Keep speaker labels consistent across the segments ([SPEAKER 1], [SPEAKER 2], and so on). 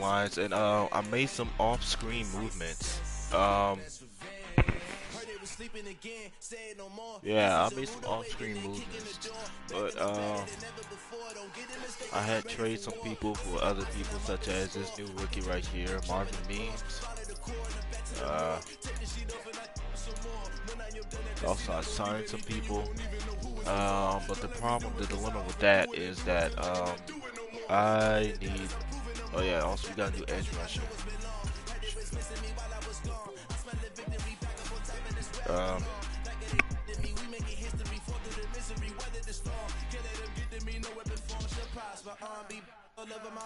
[SPEAKER 1] lines, and I made some off-screen movements. Yeah, I made some off-screen movements, but I had traded some people for other people, such as this new rookie right here, Marvin Beams. Also, I signed some people, but the problem, the dilemma with that is that I need. Oh yeah, also we gotta do edge rushing. Um,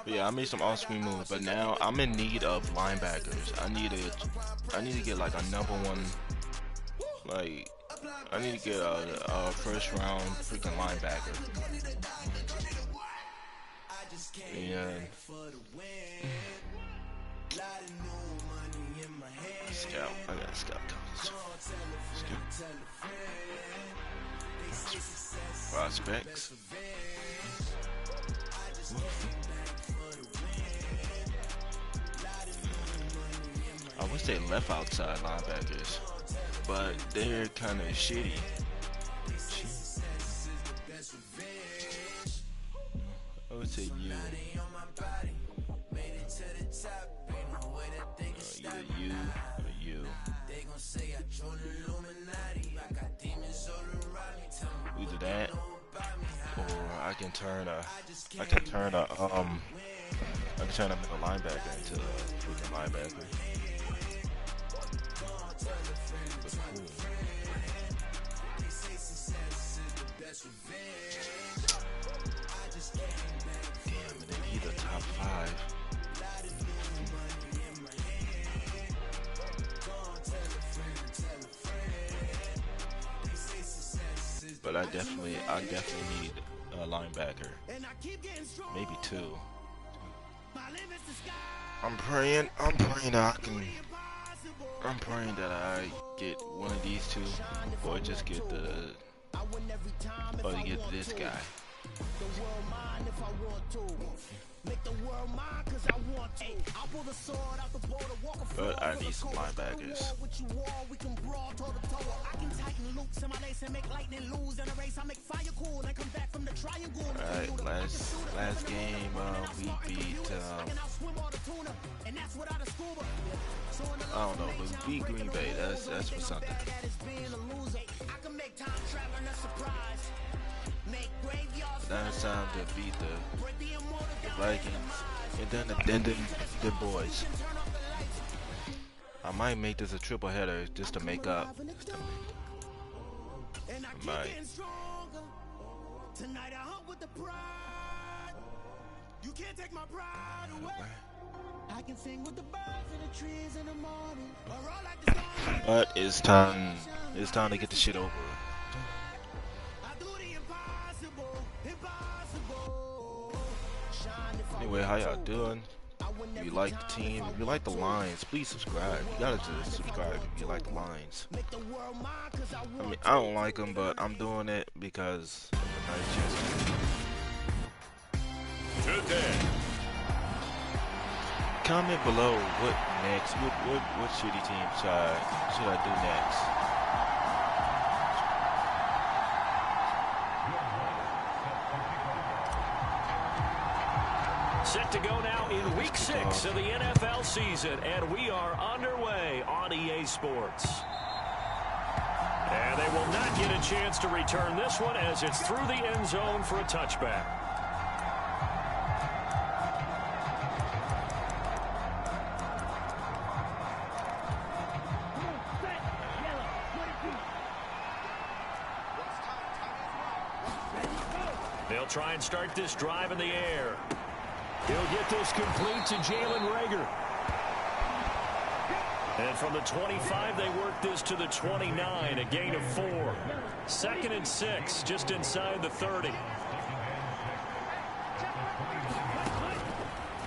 [SPEAKER 1] yeah, I made some off-screen moves, but now I'm in need of linebackers. I need to get like a #1, like I need to get a first-round freaking linebacker. And scout, I got a scout. Prospects. I wish they left outside linebackers, but they're kind of shitty. I would say you. Either you or you. Either that, or I can turn a middle linebacker into a freaking linebacker. But cool. Damn, and they need a top 5. But I definitely need a linebacker. Maybe 2. I'm praying that I get one of these 2, or just get get this guy. But I need some linebackers. Alright, last game we beat I don't know, but we beat Green Bay. That's for something. Now it's time to beat the Vikings and then the boys. I might make this a triple header just to make up. I might. You can't take my pride away. I can sing with the birds and the trees in the morning. But it's time to get the shit over. Anyway, how y'all doing? If you like the team, if you like the lines, please subscribe. You gotta just subscribe if you like the lines. I mean, I don't like them, but I'm doing it because of a nice chance. Comment below what next. What shitty team should I do next?
[SPEAKER 2] Set to go now in week 6 of the NFL season, and we are underway on EA Sports. And they will not get a chance to return this one as it's through the end zone for a touchback. They'll try and start this drive in the air. He'll get this complete to Jalen Reagor. And from the 25, they work this to the 29, a gain of 4. 2nd and 6, just inside the 30.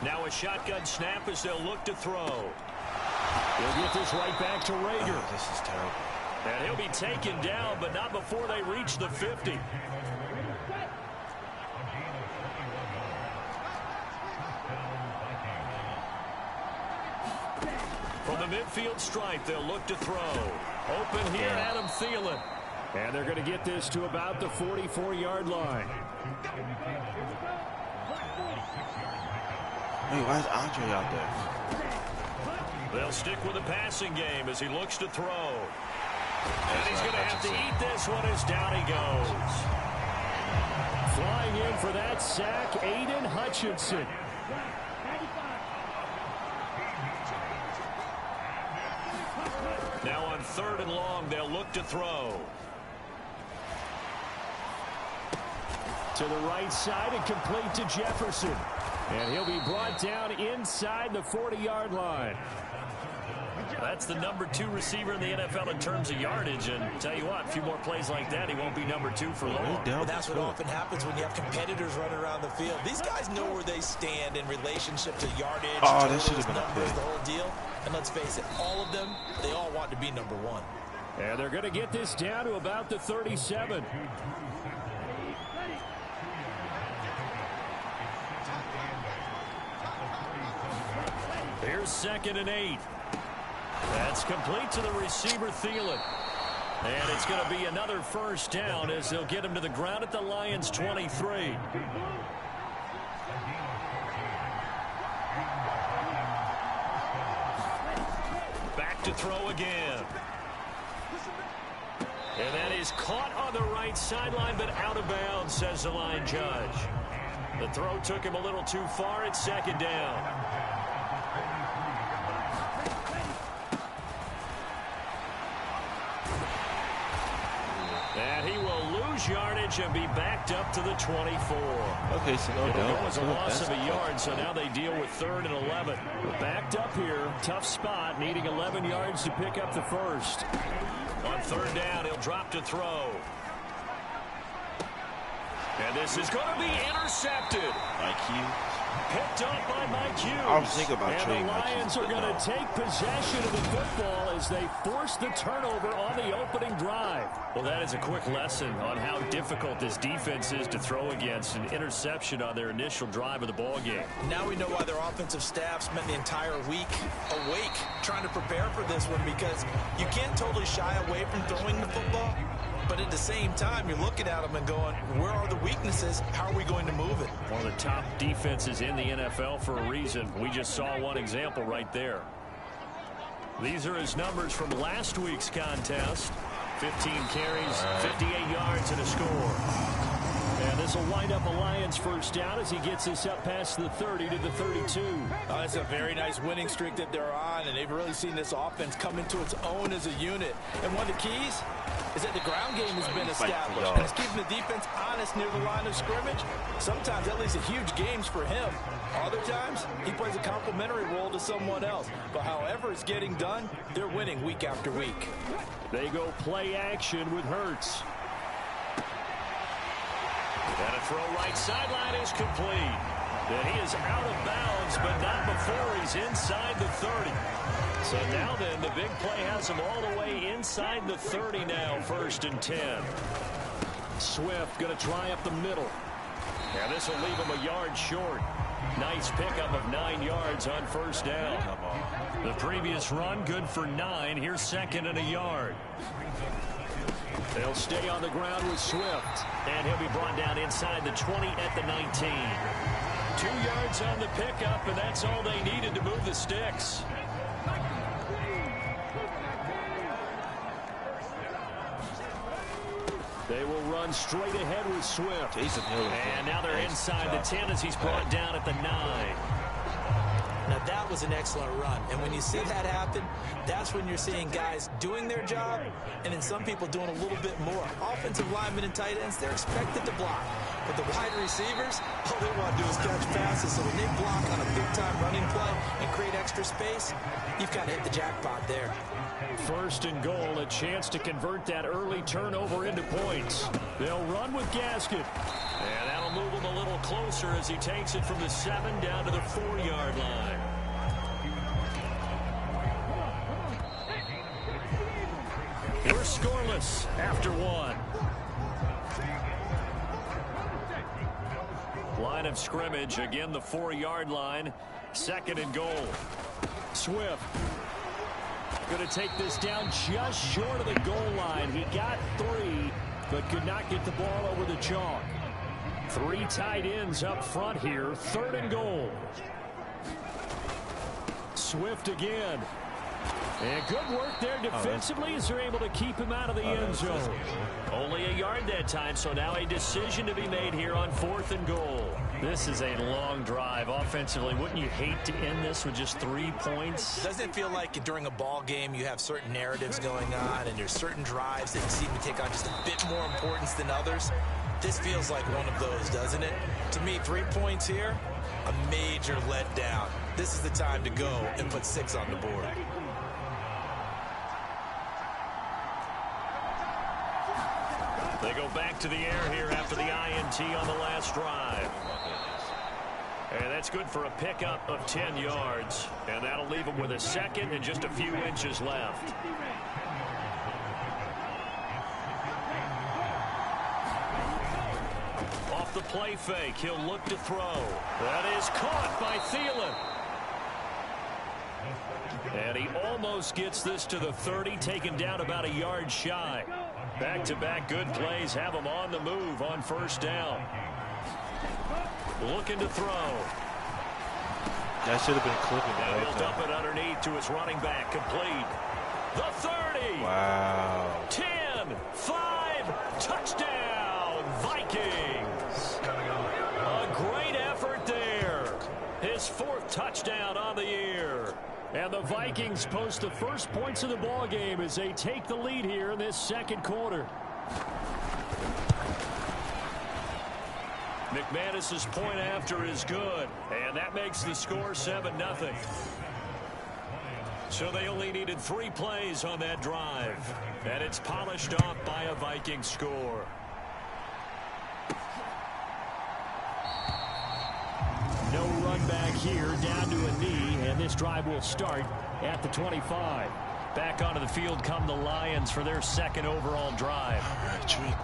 [SPEAKER 2] Now a shotgun snap as they'll look to throw. He'll get this right back to Reagor.
[SPEAKER 1] Oh, this is terrible.
[SPEAKER 2] And he'll be taken down, but not before they reach the 50. From the midfield stripe, they'll look to throw. Open here, Adam Thielen. And they're going to get this to about the 44-yard line.
[SPEAKER 1] Hey, why is Andre out there?
[SPEAKER 2] They'll stick with the passing game as he looks to throw. And he's going to have to eat this one as down he goes. Flying in for that sack, Aiden Hutchinson. Now on 3rd and long, they'll look to throw. To the right side and complete to Jefferson. And he'll be brought down inside the 40-yard line. That's the number 2 receiver in the NFL in terms of yardage. And tell you what, a few more plays like that, he won't be number 2 for long.
[SPEAKER 3] Well, that's what often happens when you have competitors running around the field. These guys know where they stand in relationship to yardage,
[SPEAKER 1] that should have been
[SPEAKER 3] numbers, the whole deal. And let's face it, all of them, they all want to be number 1.
[SPEAKER 2] And they're going to get this down to about the 37. Here's 2nd and 8. That's complete to the receiver, Thielen. And it's going to be another first down as they'll get him to the ground at the Lions' 23. Back to throw again. And that is caught on the right sideline, but out of bounds, says the line judge. The throw took him a little too far. It's 2nd down. And he will lose yardage and be backed up to the 24.
[SPEAKER 1] Okay, so no doubt.
[SPEAKER 2] It was a loss of a yard, so now they deal with 3rd and 11. Backed up here, tough spot, needing 11 yards to pick up the first. On 3rd down, he'll drop to throw. And this is going to be intercepted.
[SPEAKER 1] IQ.
[SPEAKER 2] Picked up by Mike Hughes.
[SPEAKER 1] I was thinking about trading.
[SPEAKER 2] And the Lions are going to take possession of the football as they force the turnover on the opening drive. Well, that is a quick lesson on how difficult this defense is to throw against. An interception on their initial drive of the ball game.
[SPEAKER 3] Now we know why their offensive staff spent the entire week awake trying to prepare for this one, because you can't totally shy away from throwing the football. But at the same time, you're looking at them and going, where are the weaknesses? How are we going to move it?
[SPEAKER 2] One of the top defenses in the NFL for a reason. We just saw one example right there. These are his numbers from last week's contest. 15 carries, 58 yards, and a score. And this will wind up a Lions first down as he gets this up past the 30 to the 32.
[SPEAKER 3] It's a very nice winning streak that they're on, and they've really seen this offense come into its own as a unit. And one of the keys is that the ground game has been established, and it's keeping the defense honest near the line of scrimmage. Sometimes that leads to huge games for him. Other times, he plays a complementary role to someone else. But however it's getting done, they're winning week after week.
[SPEAKER 2] They go play action with Hurts. And a throw right sideline is complete. And he is out of bounds, but not before he's inside the 30. So now then, the big play has him all the way inside the 30 now, 1st and 10. Swift going to try up the middle. And this will leave him a yard short. Nice pickup of 9 yards on 1st down. The previous run, good for 9. Here's 2nd and a yard. They'll stay on the ground with Swift. And he'll be brought down inside the 20 at the 19. 2 yards on the pickup, and that's all they needed to move the sticks. They will run straight ahead with Swift. And now they're inside the 10 as he's brought down at the 9.
[SPEAKER 3] Now that was an excellent run, and when you see that happen, that's when you're seeing guys doing their job, and then some people doing a little bit more. Offensive linemen and tight ends, they're expected to block. But the wide receivers, all they want to do is catch passes. So when they block on a big-time running play and create extra space, you've got to hit the jackpot there.
[SPEAKER 2] 1st and goal, a chance to convert that early turnover into points. They'll run with Gasket. And that'll move him a little closer as he takes it from the 7 down to the 4-yard line. We're scoreless after 1. Line of scrimmage, again the 4-yard line. 2nd and goal. Swift. Going to take this down just short of the goal line. He got 3, but could not get the ball over the chalk. 3 tight ends up front here. 3rd and goal. Swift again. And good work there defensively as they're able to keep him out of the end zone. Only a yard that time, so now a decision to be made here on 4th and goal. This is a long drive offensively. Wouldn't you hate to end this with just 3 points?
[SPEAKER 3] Doesn't it feel like during a ball game you have certain narratives going on and there's certain drives that seem to take on just a bit more importance than others? This feels like one of those, doesn't it? To me, 3 points here, a major letdown. This is the time to go and put 6 on the board.
[SPEAKER 2] They go back to the air here after the INT on the last drive. And that's good for a pickup of 10 yards. And that'll leave them with a 2nd and just a few inches left. Off the play fake, he'll look to throw. That is caught by Thielen. And he almost gets this to the 30, taken down about a yard shy. Back-to-back good plays have him on the move on 1st down. Looking to throw.
[SPEAKER 1] That should have been clipping.
[SPEAKER 2] And he'll dump it underneath to his running back. Complete. The 30.
[SPEAKER 1] Wow.
[SPEAKER 2] 10, 5, touchdown, Vikings. A great effort there. His 4th touchdown on the year. And the Vikings post the first points of the ball game as they take the lead here in this 2nd quarter. McManus's point after is good, and that makes the score 7-0. So they only needed 3 plays on that drive, and it's polished off by a Viking score. No run back here, down to a knee, and this drive will start at the 25. Back onto the field come the Lions for their 2nd overall drive.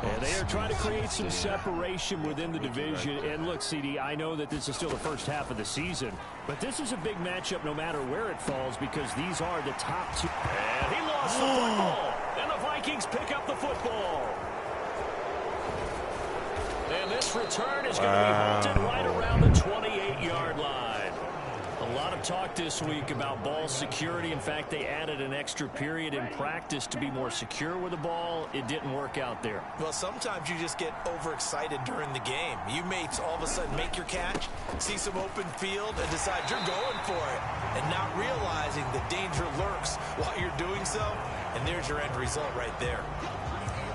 [SPEAKER 2] And they are trying to create some separation within the division. And look, CD, I know that this is still the first half of the season, but this is a big matchup no matter where it falls because these are the top 2. And he lost the football, and the Vikings pick up the football. And this return is going to be halted right around the 28-yard line. A lot of talk this week about ball security. In fact, they added an extra period in practice to be more secure with the ball. It didn't work out there.
[SPEAKER 3] Well, sometimes you just get overexcited during the game. You may all of a sudden make your catch, see some open field, and decide you're going for it, and not realizing the danger lurks while you're doing so, and there's your end result right there.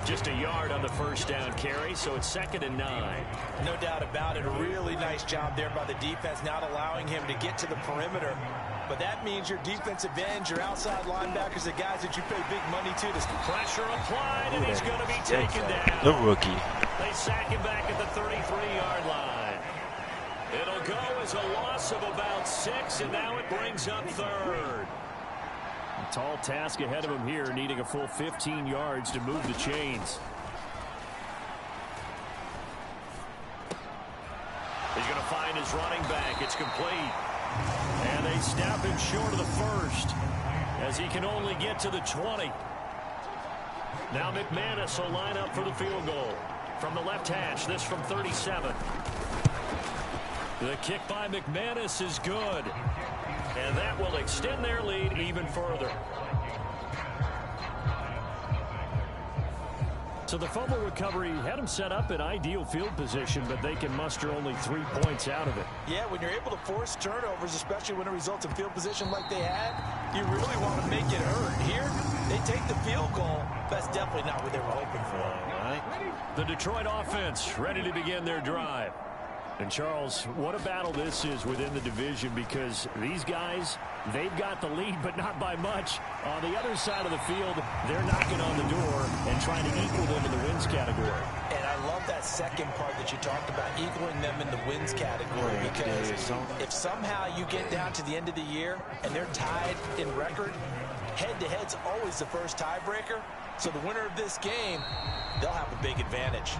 [SPEAKER 2] Just a yard on the 1st down carry, so it's 2nd and 9.
[SPEAKER 3] No doubt about it. A really nice job there by the defense, not allowing him to get to the perimeter. But that means your defensive ends, your outside linebackers, the guys that you pay big money to.
[SPEAKER 2] Pressure applied, and he's going to be taken down.
[SPEAKER 1] The rookie.
[SPEAKER 2] They sack him back at the 33-yard line. It'll go as a loss of about 6, and now it brings up 3rd. A tall task ahead of him here, needing a full 15 yards to move the chains. He's going to find his running back. It's complete. And they snap him short of the 1st as he can only get to the 20. Now McManus will line up for the field goal. From the left hash, this from 37. The kick by McManus is good. And that will extend their lead even further. So the fumble recovery had them set up in ideal field position, but they can muster only 3 points out of it.
[SPEAKER 3] Yeah, when you're able to force turnovers, especially when it results in field position like they had, you really want to make it hurt. Here, they take the field goal. That's definitely not what they were hoping for.
[SPEAKER 1] All right.
[SPEAKER 2] The Detroit offense ready to begin their drive. And, Charles, what a battle this is within the division because these guys, they've got the lead, but not by much. On the other side of the field, they're knocking on the door and trying to equal them in the wins category.
[SPEAKER 3] And I love that second part that you talked about, equaling them in the wins category, because if somehow you get down to the end of the year and they're tied in record, head-to-head's always the first tiebreaker. So the winner of this game, they'll have a big advantage.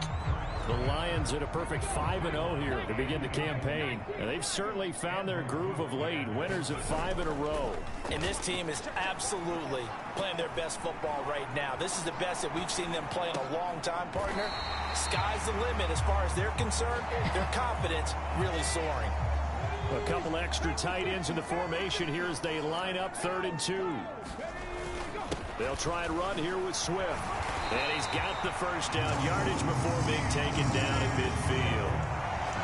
[SPEAKER 2] The Lions at a perfect 5-0 here to begin the campaign. And they've certainly found their groove of late. Winners of 5 in a row.
[SPEAKER 3] And this team is absolutely playing their best football right now. This is the best that we've seen them play in a long time, partner. Sky's the limit as far as they're concerned. Their confidence really soaring.
[SPEAKER 2] A couple extra tight ends in the formation here as they line up 3rd and 2. They'll try and run here with Swift. And he's got the first down yardage before being taken down at midfield.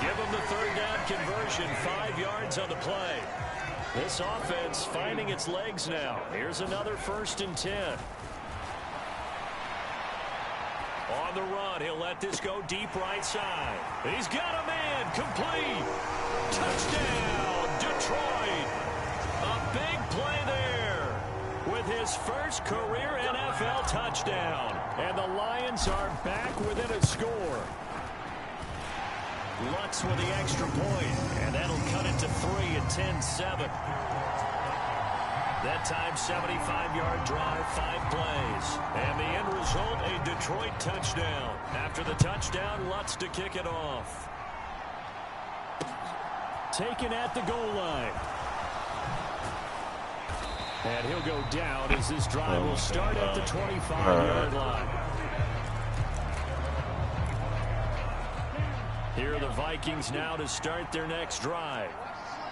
[SPEAKER 2] Give him the 3rd down conversion, 5 yards on the play. This offense finding its legs now. Here's another 1st and 10. On the run, he'll let this go deep right side. He's got a man, complete. Touchdown, Detroit. A big play there with his first career NFL touchdown. And the Lions are back within a score. Lutz with the extra point, and that'll cut it to 3 at 10-7. That time, 75-yard drive, 5 plays. And the end result, a Detroit touchdown. After the touchdown, Lutz to kick it off. Taken at the goal line. And he'll go down as this drive will start at the 25-yard line. Here are the Vikings now to start their next drive.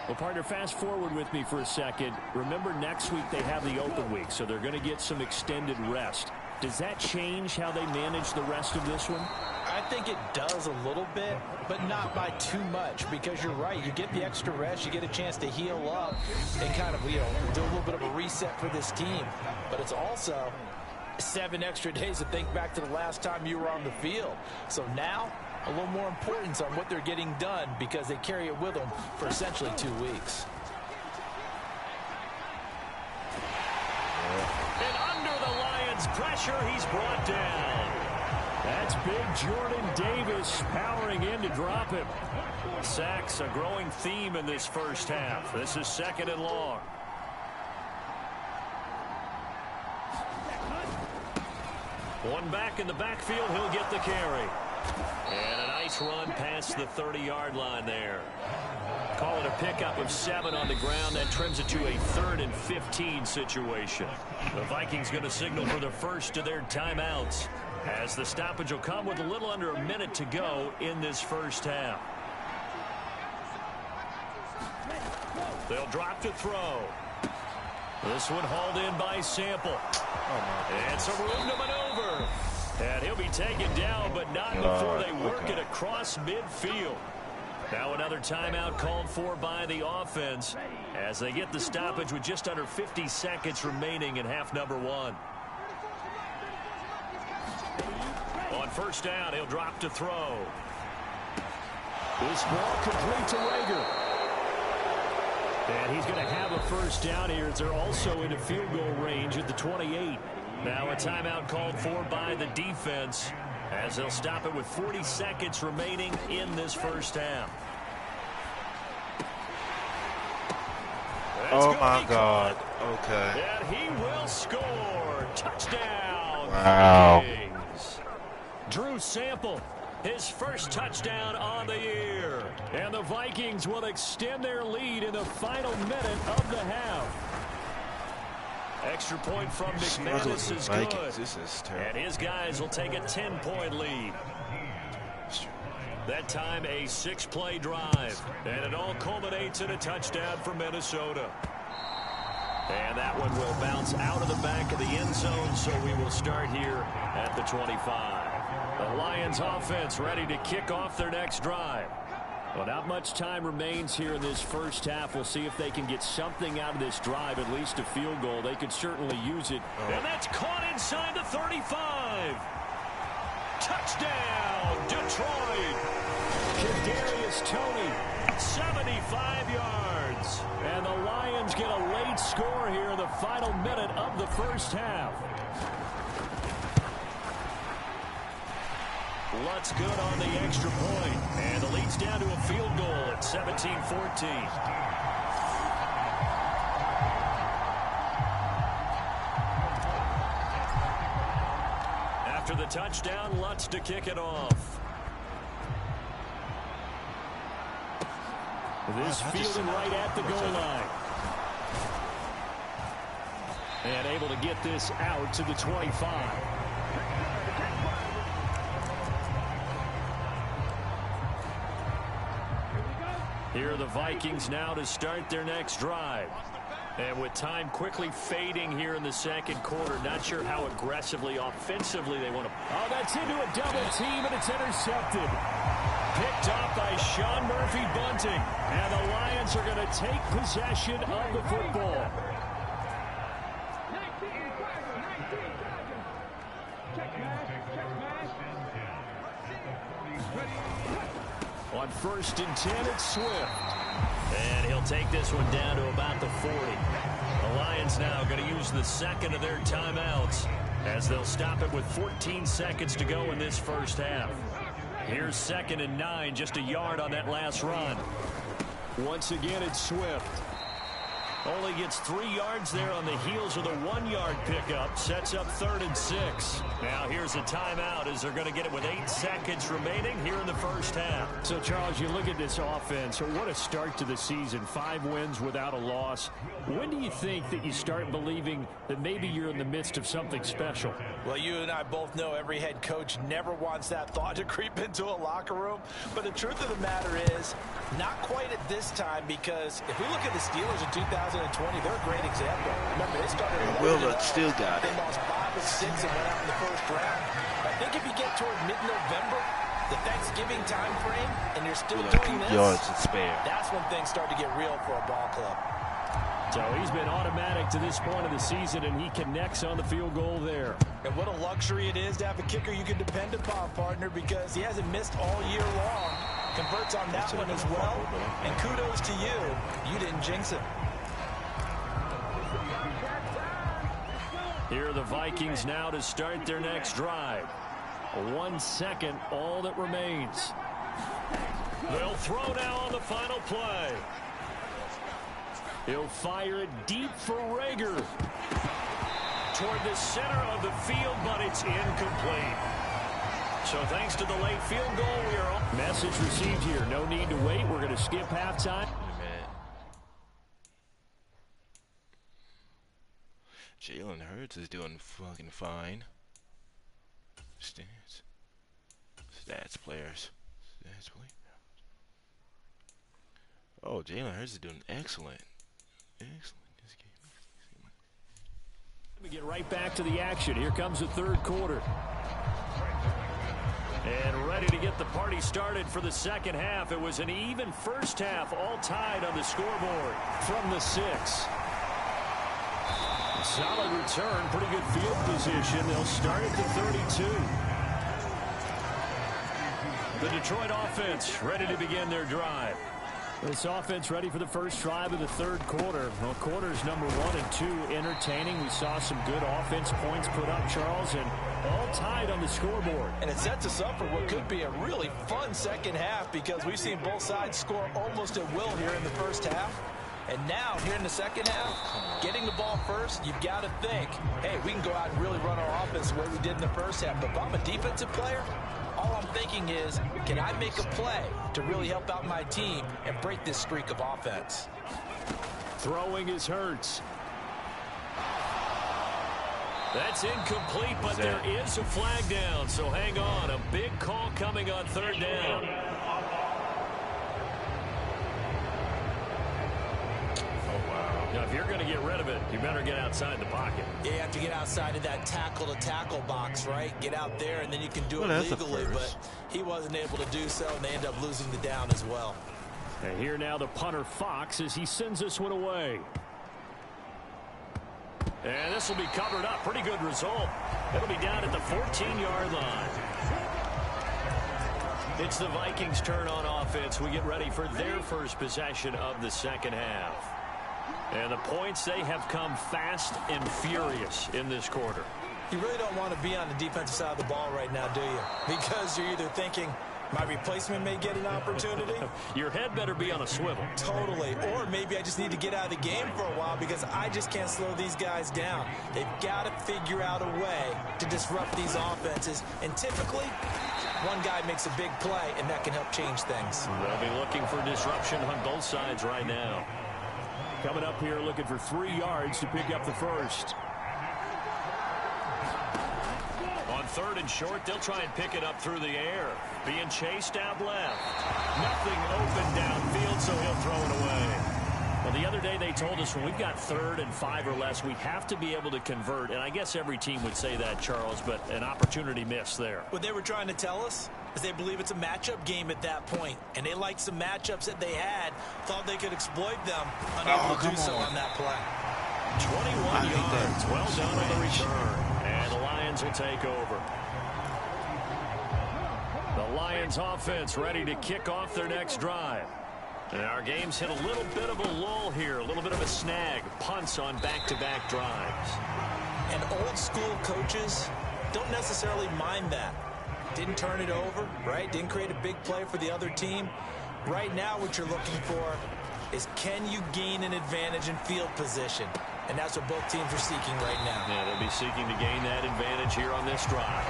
[SPEAKER 2] Well, partner, fast forward with me for a second. Remember, next week they have the open week, so they're going to get some extended rest. Does that change how they manage the rest of this one?
[SPEAKER 3] I think it does a little bit, but not by too much, because you're right. You get the extra rest, you get a chance to heal up and kind of, do a little bit of a reset for this team. But it's also 7 extra days to think back to the last time you were on the field. So now, a little more importance on what they're getting done because they carry it with them for essentially 2 weeks.
[SPEAKER 2] And under the Lions' pressure, he's brought down. That's big Jordan Davis powering in to drop him. Sacks, a growing theme in this first half. This is 2nd and long. One back in the backfield, he'll get the carry. And a nice run past the 30-yard line there. Call it a pickup of 7 on the ground. That trims it to a 3rd and 15 situation. The Vikings going to signal for the first of their timeouts, as the stoppage will come with a little under a minute to go in this first half. They'll drop to throw. This one hauled in by Sample. And some room to maneuver. And he'll be taken down, but not before they work it across midfield. Now another timeout called for by the offense as they get the stoppage with just under 50 seconds remaining in half number 1. On first down, he'll drop to throw. This ball complete to Rager. And he's going to have a first down here as they're also into field goal range at the 28. Now a timeout called for by the defense as they'll stop it with 40 seconds remaining in this first half.
[SPEAKER 1] Oh my God. Okay.
[SPEAKER 2] And he will score. Touchdown.
[SPEAKER 1] Wow.
[SPEAKER 2] Vikings. Drew Sample, his first touchdown on the year. And the Vikings will extend their lead in the final minute of the half. Extra point from McManus is good.
[SPEAKER 1] This is terrible.
[SPEAKER 2] And his guys will take a 10-point lead. That time a 6-play drive. And it all culminates in a touchdown for Minnesota. And that one will bounce out of the back of the end zone, so we will start here at the 25. The Lions offense ready to kick off their next drive. Well, not much time remains here in this first half. We'll see if they can get something out of this drive, at least a field goal. They could certainly use it. And that's caught inside the 35. Touchdown, Detroit. Kadarius Toney, 75 yards. And the Lions get a late score here in the final minute of the first half. Lutz good on the extra point. And the lead's down to a field goal at 17-14. After the touchdown, Lutz to kick it off. This fielding right at the goal line. And able to get this out to the 25. Here are the Vikings now to start their next drive. And with time quickly fading here in the second quarter, not sure how aggressively, offensively they want to. Oh, that's into a double team, and it's intercepted. Picked off by Sean Murphy-Bunting. And the Lions are going to take possession of the football. On 1st and 10, it's Swift. And he'll take this one down to about the 40. The Lions now going to use the second of their timeouts as they'll stop it with 14 seconds to go in this first half. Here's 2nd and 9, just a yard on that last run. Once again, it's Swift. Only gets 3 yards there on the heels of the 1-yard pickup. Sets up 3rd and 6. Now here's a timeout as they're going to get it with 8 seconds remaining here in the first half. So, Charles, you look at this offense. What a start to the season. 5 wins without a loss. When do you think that you start believing that maybe you're in the midst of something special?
[SPEAKER 3] Well, you and I both know every head coach never wants that thought to creep into a locker room. But the truth of the matter is, not quite at this time, because if we look at the Steelers in 2020, they're a great example. Remember, they started
[SPEAKER 1] Willard still got it.
[SPEAKER 3] They lost 5 of 6 and went out in the first round. I think if you get toward mid-November, the Thanksgiving time frame, and you're still doing this,
[SPEAKER 1] yards to spare.
[SPEAKER 3] That's when things start to get real for a ball club.
[SPEAKER 2] So he's been automatic to this point of the season, and he connects on the field goal there.
[SPEAKER 3] And what a luxury it is to have a kicker you can depend upon, partner, because he hasn't missed all year long. Converts on that one as well. And kudos to you. You didn't jinx it.
[SPEAKER 2] Here are the Vikings now to start their next drive. 1 second, all that remains. They'll throw now on the final play. He'll fire it deep for Rager. Toward the center of the field, but it's incomplete. So thanks to the late field goal, we are on. Message received here. No need to wait. We're going to skip halftime.
[SPEAKER 1] Jalen Hurts is doing fucking fine. Stats players. Stats players. Oh, Jalen Hurts is doing excellent. Excellent this game.
[SPEAKER 2] We get right back to the action. Here comes the third quarter. And ready to get the party started for the second half. It was an even first half, all tied on the scoreboard from the 6. Solid return, pretty good field position. They'll start at the 32. The Detroit offense ready to begin their drive. This offense ready for the first drive of the third quarter. Well, quarters number 1 and 2 entertaining. We saw some good offense points put up, Charles, and all tied on the scoreboard. And it sets us up for what could be a really fun second half, because we've seen both sides score almost at will here in the first half. And now, here in the second half, getting the ball first, you've got to think, hey, we can go out and really run our offense the way we did in the first half. But if I'm a defensive player, all I'm thinking is, can I make a play to really help out my team and break this streak of offense? Throwing is Hurts. That's incomplete, but there is a flag down. So hang on, a big call coming on 3rd down. Now, if you're going to get rid of it, you better get outside the pocket. Yeah, you have to get outside of that tackle-to-tackle box, right? Get out there, and then you can do it legally. But he wasn't able to do so, and they end up losing the down as well. And here now the punter, Fox, as he sends this one away. And this will be covered up. Pretty good result. It'll be down at the 14-yard line. It's the Vikings' turn on offense. We get ready for their first possession of the second half. And the points, they have come fast and furious in this quarter. You really don't want to be on the defensive side of the ball right now, do you? Because you're either thinking, my replacement may get an opportunity. Your head better be on a swivel. Totally. Or maybe I just need to get out of the game for a while because I just can't slow these guys down. They've got to figure out a way to disrupt these offenses. And typically,
[SPEAKER 3] One guy makes a big play, and that can help change things.
[SPEAKER 2] They'll be looking for disruption on both sides right now. Coming up here looking for 3 yards to pick up the first. On 3rd and short, they'll try and pick it up through the air. Being chased out left. Nothing open downfield, so he'll throw it away. Well, the other day they told us when we've got 3rd and 5 or less, we have to be able to convert. And I guess every team would say that, Charles, but an opportunity missed there.
[SPEAKER 3] What they were trying to tell us is they believe it's a matchup game at that point. And they liked some matchups that they had, thought they could exploit them, unable to do so on that play.
[SPEAKER 2] 21 yards. Well done on the return. And the Lions will take over. The Lions offense ready to kick off their next drive. And our game's hit a little bit of a lull here, a little bit of a snag. Punts on back-to-back drives.
[SPEAKER 3] And old-school coaches don't necessarily mind that. Didn't turn it over, right? Didn't create a big play for the other team. Right now what you're looking for is can you gain an advantage in field position? And that's what both teams are seeking right now.
[SPEAKER 2] Yeah, they'll be seeking to gain that advantage here on this drive.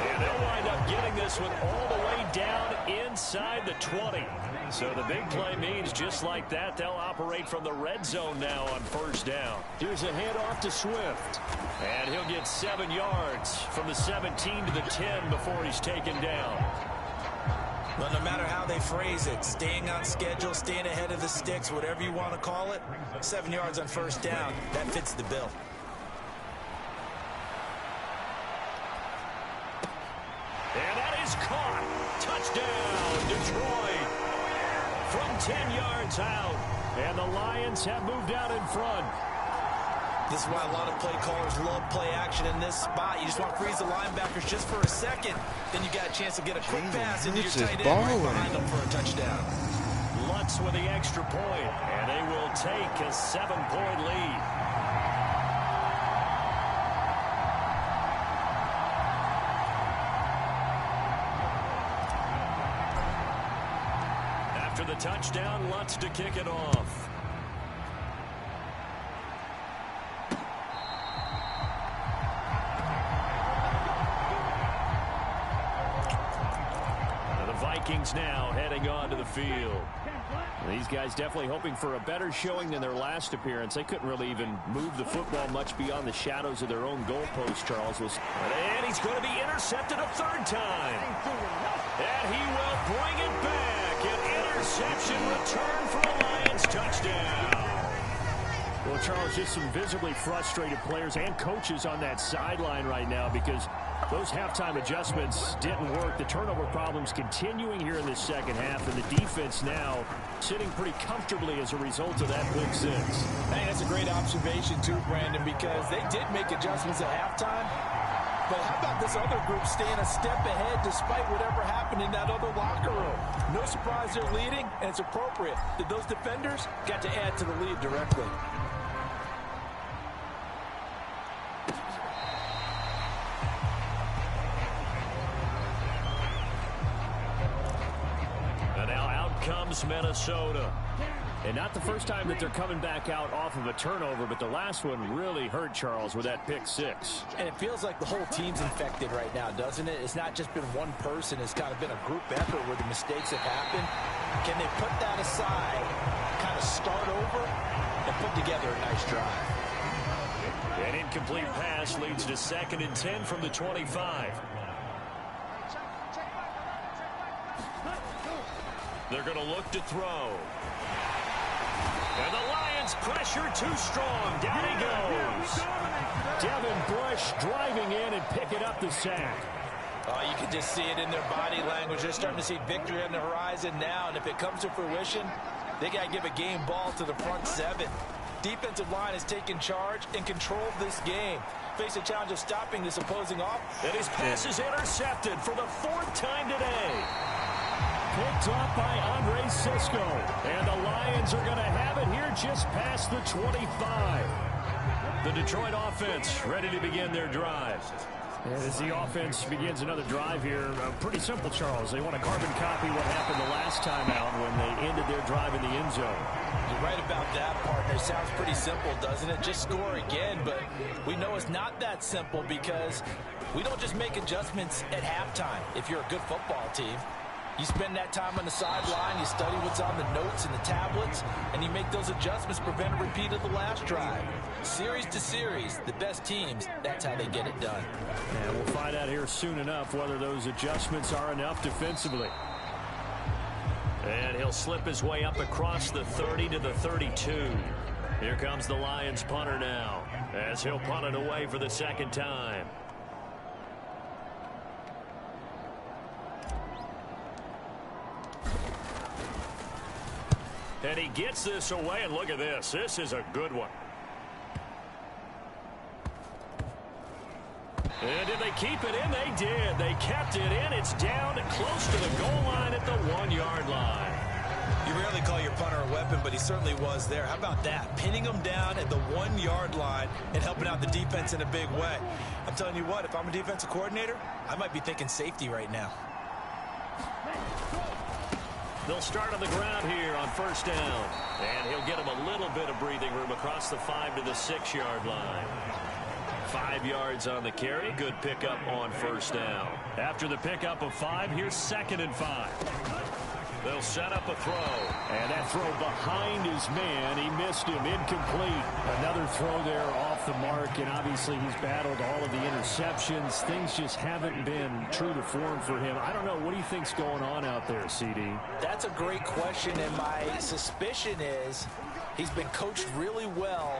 [SPEAKER 2] And they'll wind up getting this one all the way down inside the 20. So the big play means just like that, they'll operate from the red zone now on 1st down. Here's a handoff to Swift. And he'll get 7 yards from the 17 to the 10 before he's taken down.
[SPEAKER 3] Well, no matter how they phrase it, staying on schedule, staying ahead of the sticks, whatever you want to call it, 7 yards on 1st down, that fits the bill.
[SPEAKER 2] And that is caught. Touchdown, Detroit. From 10 yards out. And the Lions have moved out in front.
[SPEAKER 3] This is why a lot of play callers love play action in this spot. You just want to freeze the linebackers just for a second. Then you got a chance to get a quick pass into your tight end right behind them for a touchdown.
[SPEAKER 2] Lutz with the extra point. And they will take a 7-point lead. After the touchdown, Lutz to kick it off. The Vikings now heading onto the field. These guys definitely hoping for a better showing than their last appearance. They couldn't really even move the football much beyond the shadows of their own goalpost, Charles. And he's going to be intercepted a 3rd time. And he will bring it back. An interception return for a Lions touchdown. Well, Charles, just some visibly frustrated players and coaches on that sideline right now because those halftime adjustments didn't work. The turnover problems continuing here in the second half, and the defense now sitting pretty comfortably as a result of that pick 6.
[SPEAKER 3] Hey, that's a great observation too, Brandon, because they did make adjustments at halftime. But how about this other group staying a step ahead despite whatever happened in that other locker room? No surprise they're leading, and it's appropriate that those defenders got to add to the lead directly.
[SPEAKER 2] And now out comes Minnesota. And not the first time that they're coming back out off of a turnover, but the last one really hurt Charles with that pick 6.
[SPEAKER 3] And it feels like the whole team's infected right now, doesn't it? It's not just been one person. It's kind of been a group effort where the mistakes have happened. Can they put that aside, kind of start over, and put together a nice drive?
[SPEAKER 2] An incomplete pass leads to 2nd and 10 from the 25. They're going to look to throw. And the Lions pressure too strong. Down he goes. Devin Bush driving in and picking up the sack.
[SPEAKER 3] Oh, you can just see it in their body language. They're starting to see victory on the horizon now. And if it comes to fruition, they got to give a game ball to the front 7. Defensive line has taken charge and controlled this game. Face a challenge of stopping this opposing offense.
[SPEAKER 2] And his pass is intercepted for the 4th time today. Picked off by Andre Sisco. And the Lions are going to have it here just past the 25. The Detroit offense ready to begin their drive. And as the offense begins another drive here, pretty simple, Charles. They want to carbon copy what happened the last time out when they ended their drive in the end zone.
[SPEAKER 3] right about that, partner. Sounds pretty simple, doesn't it? Just score again, but we know it's not that simple because we don't just make adjustments at halftime if you're a good football team. You spend that time on the sideline, you study what's on the notes and the tablets, and you make those adjustments to prevent a repeat of the last drive. Series to series, the best teams, that's how they get it done.
[SPEAKER 2] And we'll find out here soon enough whether those adjustments are enough defensively. And he'll slip his way up across the 30 to the 32. Here comes the Lions punter now, as he'll punt it away for the second time. And he gets this away, and look at this. This is a good one. And did they keep it in? They did. They kept it in. It's down close to the goal line at the 1-yard line.
[SPEAKER 3] You rarely call your punter a weapon, but he certainly was there. How about that? Pinning him down at the 1-yard line and helping out the defense in a big way. I'm telling you what, if I'm a defensive coordinator, I might be thinking safety right now.
[SPEAKER 2] They'll start on the ground here on first down. And he'll get him a little bit of breathing room across the 5 to the 6-yard line. 5 yards on the carry. Good pickup on first down. After the pickup of 5, here's 2nd and 5. They'll set up a throw. And that throw behind his man. He missed him. Incomplete. Another throw there off the mark. And obviously he's battled all of the interceptions. Things just haven't been true to form for him. I don't know. What do you think's going on out there, CD?
[SPEAKER 3] That's a great question. And my suspicion is he's been coached really well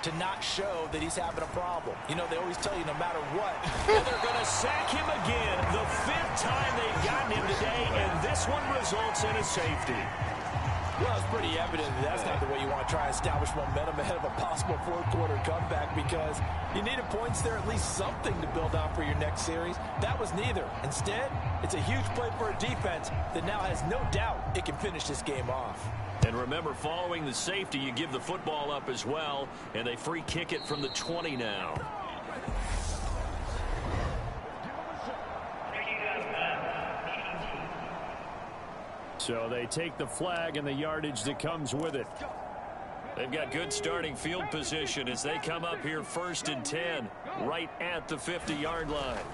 [SPEAKER 3] to not show that he's having a problem. You know, they always tell you no matter what.
[SPEAKER 2] And they're going to sack him again. The 5th time they've gotten him today, and this one results in a safety.
[SPEAKER 3] Well, it's pretty evident that that's not the way you want to try and establish momentum ahead of a possible fourth-quarter comeback because you needed points there, at least something to build on for your next series. That was neither. Instead, it's a huge play for a defense that now has no doubt it can finish this game off.
[SPEAKER 2] And remember, following the safety, you give the football up as well, and they free kick it from the 20 now. So they take the flag and the yardage that comes with it. They've got good starting field position as they come up here 1st and 10, right at the 50-yard line.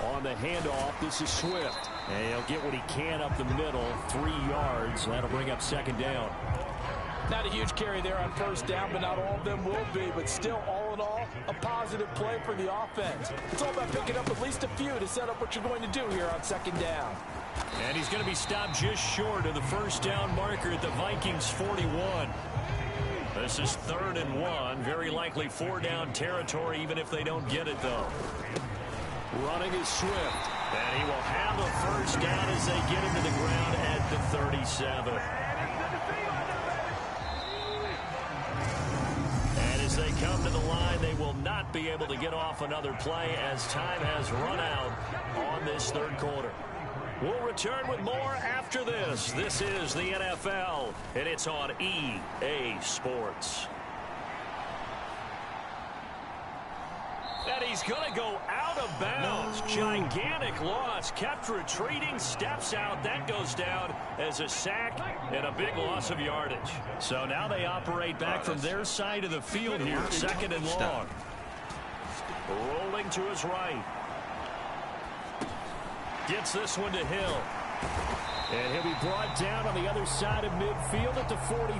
[SPEAKER 2] On the handoff, this is Swift. And he'll get what he can up the middle, 3 yards. That'll bring up 2nd down.
[SPEAKER 3] Not a huge carry there on first down, but not all of them will be. But still, all in all, a positive play for the offense. It's all about picking up at least a few to set up what you're going to do here on 2nd down.
[SPEAKER 2] And he's going to be stopped just short of the first down marker at the Vikings 41. This is 3rd and 1. Very likely 4-down territory, even if they don't get it, though. Running is Swift. And he will have a first down as they get him to the ground at the 37. And as they come to the line, they will not be able to get off another play as time has run out on this 3rd quarter. We'll return with more after this. This is the NFL, and it's on EA Sports. And he's going to go out of bounds. Gigantic loss. Kept retreating. Steps out. That goes down as a sack and a big loss of yardage. So now they operate back from their side of the field here. 2nd and long. Rolling to his right. Gets this one to Hill. And he'll be brought down on the other side of midfield at the 43.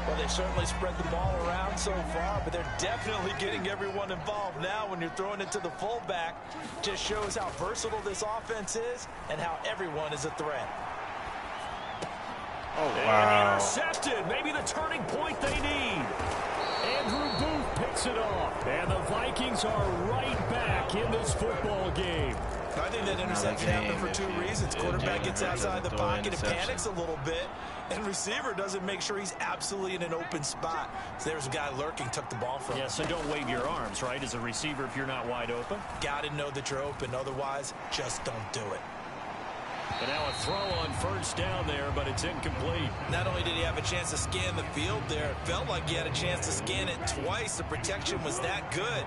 [SPEAKER 3] Well, they've certainly spread the ball around so far, but they're definitely getting everyone involved now when you're throwing it to the fullback. Just shows how versatile this offense is and how everyone is a threat.
[SPEAKER 1] Oh, wow.
[SPEAKER 2] And intercepted. Maybe the turning point they need. Andrew Booth picks it off. And the Vikings are right back in this football game.
[SPEAKER 3] I think that interception happened for 2 reasons. Quarterback gets outside the pocket and panics a little bit, and receiver doesn't make sure he's absolutely in an open spot. So there's a guy lurking, took the ball from him.
[SPEAKER 2] Yeah, so don't wave your arms, right, as a receiver if you're not wide open.
[SPEAKER 3] Got to know that you're open. Otherwise, just don't do it.
[SPEAKER 2] But now a throw on first down there, but it's incomplete.
[SPEAKER 3] Not only did he have a chance to scan the field there, it felt like he had a chance to scan it twice. The protection was that good.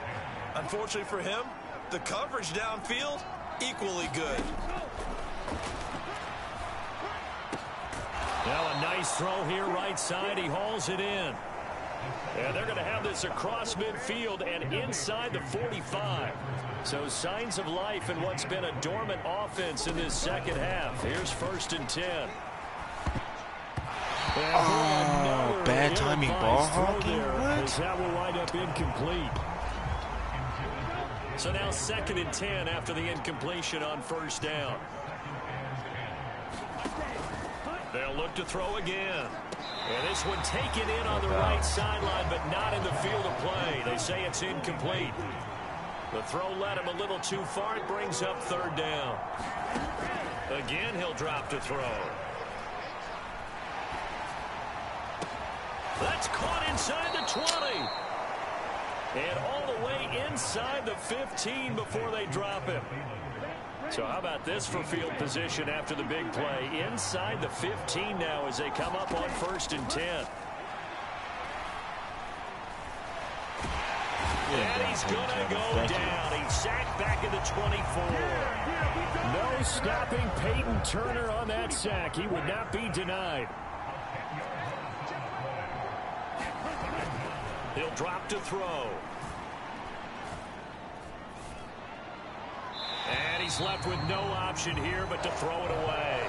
[SPEAKER 3] Unfortunately for him, the coverage downfield, equally good.
[SPEAKER 2] Now a nice throw here right side. He hauls it in. And they're going to have this across midfield and inside the 45. So signs of life in what's been a dormant offense in this second half. Here's 1st and 10.
[SPEAKER 1] Oh, bad timing ball hockey. What?
[SPEAKER 2] That will wind up incomplete. So now 2nd and 10 after the incompletion on 1st down. They'll look to throw again. And this one taken in on the right sideline, but not in the field of play. They say it's incomplete. The throw led him a little too far. It brings up 3rd down. Again, he'll drop to throw. That's caught inside the 20. And all the way inside the 15 before they drop him. So how about this for field position after the big play? Inside the 15 now as they come up on 1st and 10. And he's going to go down. He's sacked back at the 24. No stopping Peyton Turner on that sack. He would not be denied. He'll drop to throw. And he's left with no option here but to throw it away.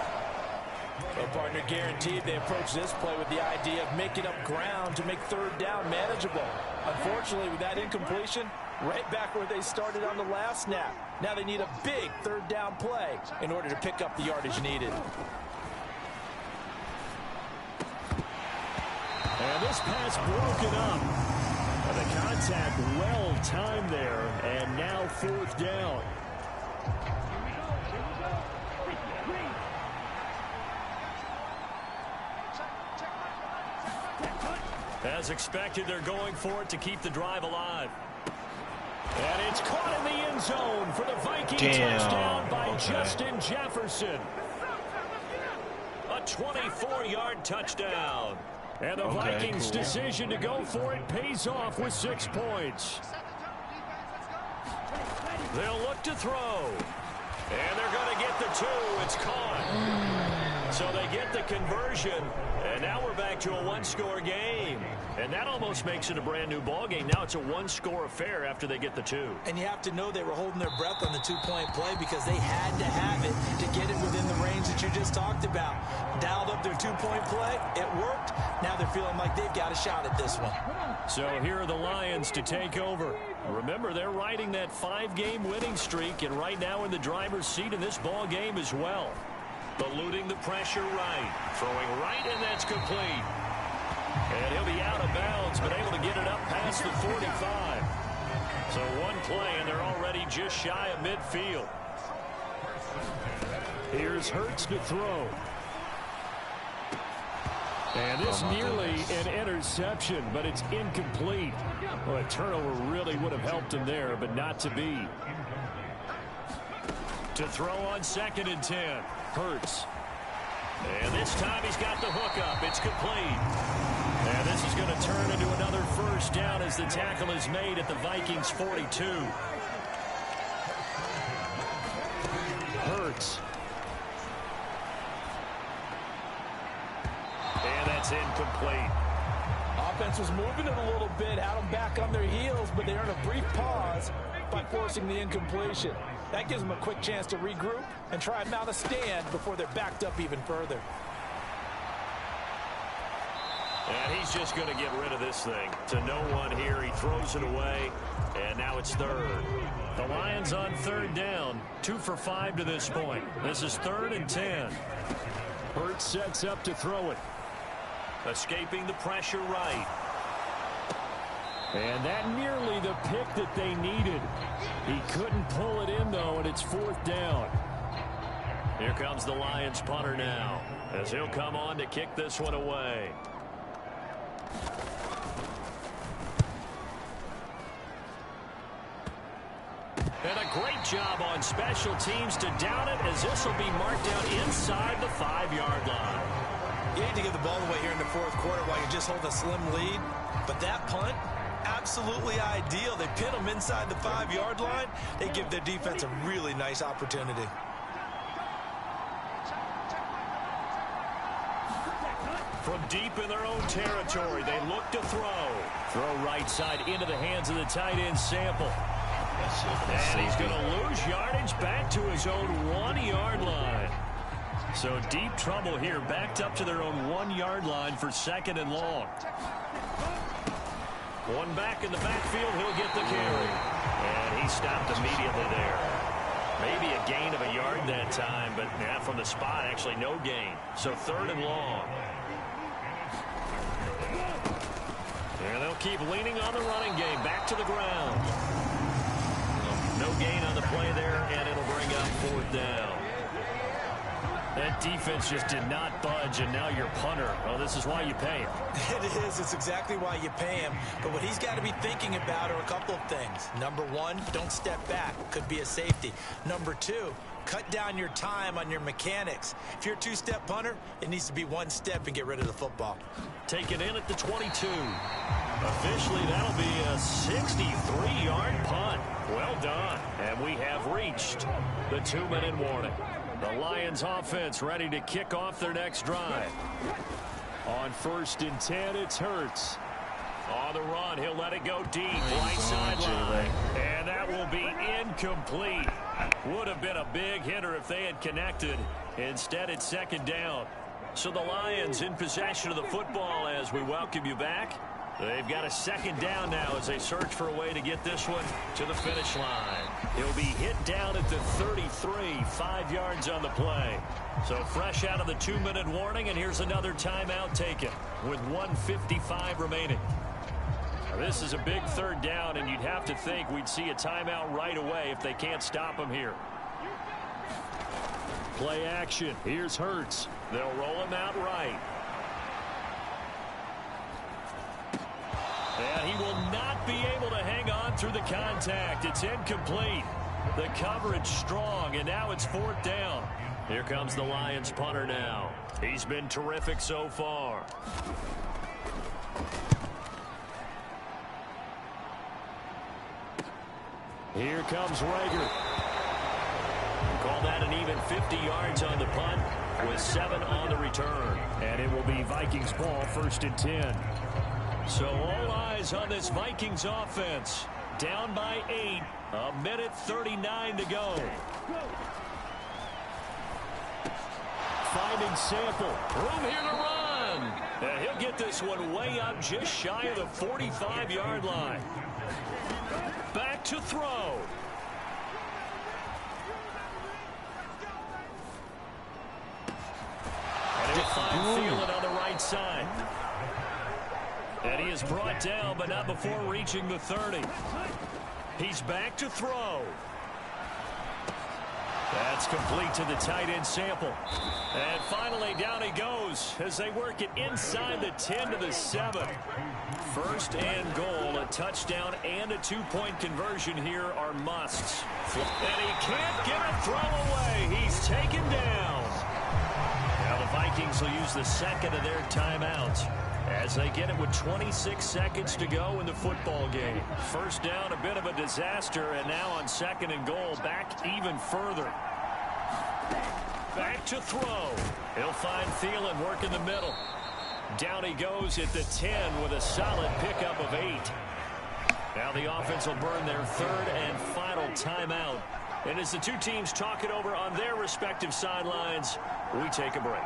[SPEAKER 3] Well, partner, guaranteed they approach this play with the idea of making up ground to make 3rd down manageable. Unfortunately, with that incompletion, right back where they started on the last snap. Now they need a big 3rd down play in order to pick up the yardage needed.
[SPEAKER 2] And this pass broken up. And the contact well timed there. And now 4th down. As expected, they're going for it to keep the drive alive. And it's caught in the end zone for the Viking touchdown by Justin Jefferson. A 24-yard touchdown. And the Vikings' decision to go for it pays off with 6 points. They'll look to throw. And they're going to get the 2. It's caught. So they get the conversion. And now we're back to a 1-score game. And that almost makes it a brand new ball game. Now it's a 1-score affair after they get the 2.
[SPEAKER 3] And you have to know they were holding their breath on the 2-point play because they had to have it to get it within the range that you just talked about. Dialed up their 2-point play. It worked. Now they're feeling like they've got a shot at this one.
[SPEAKER 2] So here are the Lions to take over. Remember, they're riding that 5-game winning streak, and right now in the driver's seat in this ball game as well. Eluding the pressure right. Throwing right, and that's complete. And he'll be out of bounds, but able to get it up past the 45. So one play, and they're already just shy of midfield. Here's Hurts to throw. And this nearly an interception, but it's incomplete. Well, a turnover really would have helped him there, but not to be. To throw on 2nd and 10. Hurts. And this time he's got the hook up. It's complete. And this is going to turn into another 1st down as the tackle is made at the Vikings 42. Hurts. And that's incomplete.
[SPEAKER 3] Offense was moving it a little bit, had them back on their heels, but they earned a brief pause by forcing the incompletion. That gives them a quick chance to regroup and try and mount a stand before they're backed up even further.
[SPEAKER 2] And he's just going to get rid of this thing. To no one here. He throws it away. And now it's 3rd. The Lions on 3rd down. 2 for 5 to this point. This is 3rd and 10. Hurts sets up to throw it. Escaping the pressure right. And that nearly the pick that they needed. He couldn't pull it in, though, and it's 4th down. Here comes the Lions punter now, as he'll come on to kick this one away. And a great job on special teams to down it, as this will be marked out inside the 5-yard line.
[SPEAKER 3] You hate to give the ball away here in the 4th quarter while you just hold a slim lead, but that punt, absolutely ideal. They pin them inside the 5-yard line. They give their defense a really nice opportunity.
[SPEAKER 2] From deep in their own territory, they look to throw. Throw right side into the hands of the tight end Sample. And he's going to lose yardage back to his own 1-yard line. So deep trouble here, backed up to their own 1-yard line for 2nd and long. One back in the backfield, he'll get the carry. And he stopped immediately there. Maybe a gain of a yard that time, but from the spot, actually no gain. So 3rd and long. And they'll keep leaning on the running game, back to the ground. No gain on the play there, and it'll bring up 4th down. That defense just did not budge, and now your punter. Oh, this is why you pay him.
[SPEAKER 3] It is. It's exactly why you pay him. But what he's got to be thinking about are a couple of things. Number 1, don't step back. Could be a safety. Number 2, cut down your time on your mechanics. If you're a 2-step punter, it needs to be 1 step and get rid of the football.
[SPEAKER 2] Taken in at the 22. Officially, that'll be a 63-yard punt. Well done. And we have reached the 2-minute warning. The Lions offense ready to kick off their next drive. On 1st and 10, it's Hurts. On the run, he'll let it go deep. Right sideline. And that will be incomplete. Would have been a big hitter if they had connected. Instead, it's 2nd down. So the Lions in possession of the football as we welcome you back. They've got a 2nd down now as they search for a way to get this one to the finish line. He'll be hit down at the 33, 5 yards on the play. So fresh out of the 2-minute warning, and here's another timeout taken with 1:55 remaining. Now, this is a big 3rd down, and you'd have to think we'd see a timeout right away if they can't stop him here. Play action. Here's Hurts. They'll roll him out right. And he will not be able to hang on through the contact. It's incomplete. The coverage strong, and now it's 4th down. Here comes the Lions punter now. He's been terrific so far. Here comes Rager. Call that an even 50 yards on the punt with 7 on the return. And it will be Vikings ball, 1st and 10. So all eyes on this Vikings offense. Down by 8. 1:39 to go. Finding Sample. Room here to run. And he'll get this one way up just shy of the 45-yard line. Back to throw. And he'll find Thielen on the right side. And he is brought down, but not before reaching the 30. He's back to throw. That's complete to the tight end Sample. And finally, down he goes as they work it inside the 10 to the 7. 1st and goal, a touchdown and a 2-point conversion here are musts. And he can't get a throw away. He's taken down. Now the Vikings will use the 2nd of their timeouts as they get it with 26 seconds to go in the football game. 1st down, a bit of a disaster, and now on 2nd and goal, back even further. Back to throw. He'll find Thielen working the middle. Down he goes at the 10 with a solid pickup of 8. Now the offense will burn their 3rd and final timeout. And as the two teams talk it over on their respective sidelines, we take a break.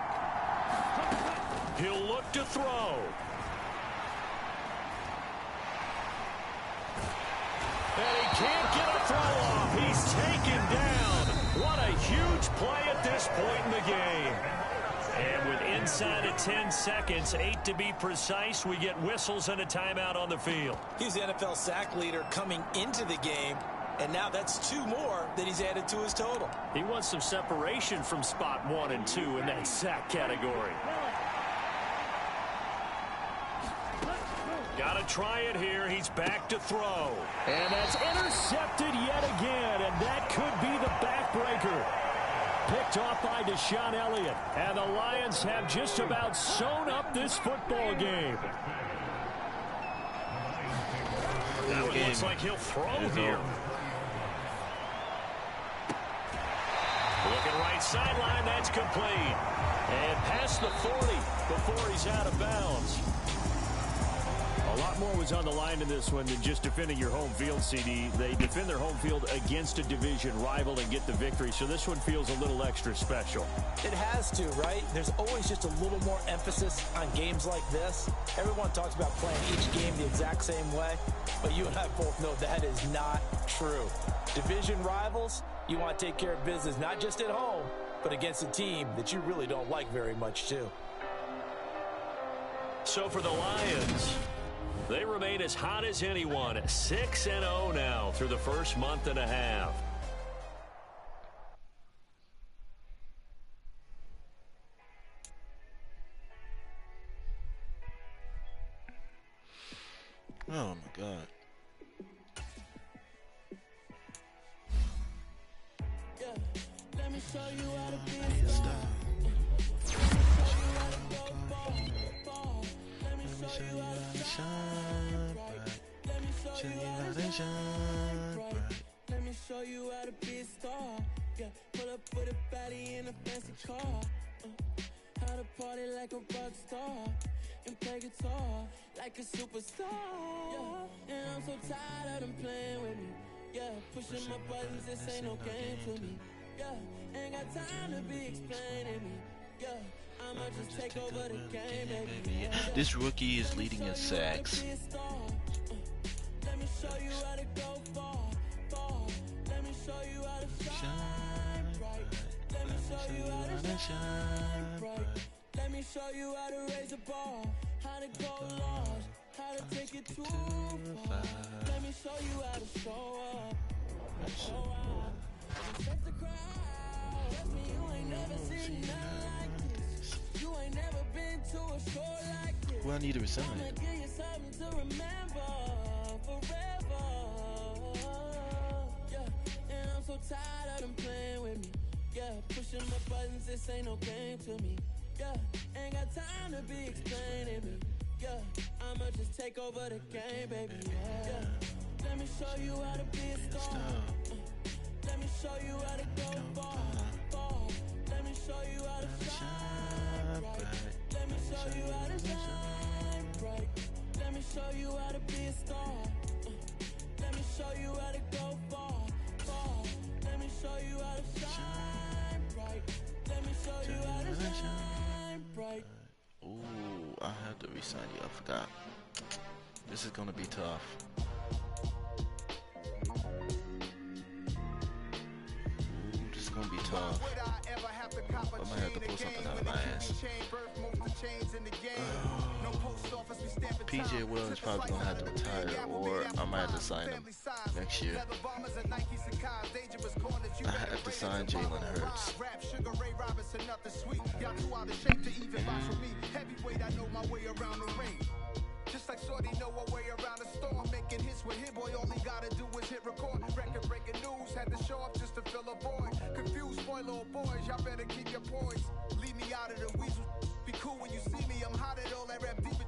[SPEAKER 2] He'll look to throw. And he can't get a throw off. He's taken down. What a huge play at this point in the game. And with inside of 10 seconds, 8 to be precise, we get whistles and a timeout on the field.
[SPEAKER 3] He's the NFL sack leader coming into the game, and now that's 2 more that he's added to his total.
[SPEAKER 2] He wants some separation from spot 1 and 2 in that sack category. Got to try it here. He's back to throw. And that's intercepted yet again, and that could be the backbreaker. Picked off by Deshaun Elliott. And the Lions have just about sewn up this football game. Now it looks like he'll throw here. Looking right sideline. That's complete. And past the 40 before he's out of bounds. A lot more was on the line in this one than just defending your home field, CD. They defend their home field against a division rival and get the victory, so this one feels a little extra special.
[SPEAKER 3] It has to, right? There's always just a little more emphasis on games like this. Everyone talks about playing each game the exact same way, but you and I both know that is not true. Division rivals, you want to take care of business not just at home, but against a team that you really don't like very much, too.
[SPEAKER 2] So for the Lions, they remain as hot as anyone, 6-0 now through the first month and a half.
[SPEAKER 1] Oh my God.
[SPEAKER 4] Let me show you how to be a star. Let me show you how to shine bright. Let me show you how to shine bright. Let me show you how to be a star. Yeah, pull up with a baddie in a fancy car. How to party like a rock star and play guitar like a superstar. Yeah, and I'm so tired of them playing with me. Yeah, pushing my buttons, this ain't no game to me. Yeah, ain't got time to be explaining me. Yeah, I'ma just take over the game, baby.
[SPEAKER 1] This rookie is leading in sacks.
[SPEAKER 4] Let me show you how to go far, far. Let me show you how to shine bright. Let me show you how to shine bright. Let me show you how to raise a bar, how to go large, how to take it too far. Let me show you how to show up. Show up. Set the crowd. Trust me, you ain't never seen nothing like this. You ain't never been to a show like this.
[SPEAKER 1] Well, I need to resign.
[SPEAKER 4] I'ma give you something to remember forever. Yeah, and I'm so tired of them playing with me. Yeah, pushing my buttons, this ain't no game to me. Yeah, ain't got time to be explaining me. Yeah, I'ma just take over the game, baby. Yeah, let me show you how to be a star. Let me show you how to go far, far. Let me show you how to shine bright. Let me show you how to shine bright. Let me show you how to be a star. Let me show you how to go far, far. Let me show you how to shine bright. Let me show you how to shine bright.
[SPEAKER 1] Ooh, I have to resign you. I forgot. This is gonna be tough. Gonna be tough. I might have to pull something out of my ass. PJ Will is probably gonna have to retire, or I might have to sign him next year. I have to sign Jalen Hurts.
[SPEAKER 5] Just like Shorty know a way around the storm, making hits with him, boy, all he gotta do is hit record. Record-breaking news, had to show up just to fill a void. Confused, spoiled little boys, y'all better keep your poise. Leave me out of the weasel, be cool when you see me, I'm hot at all that rap deep.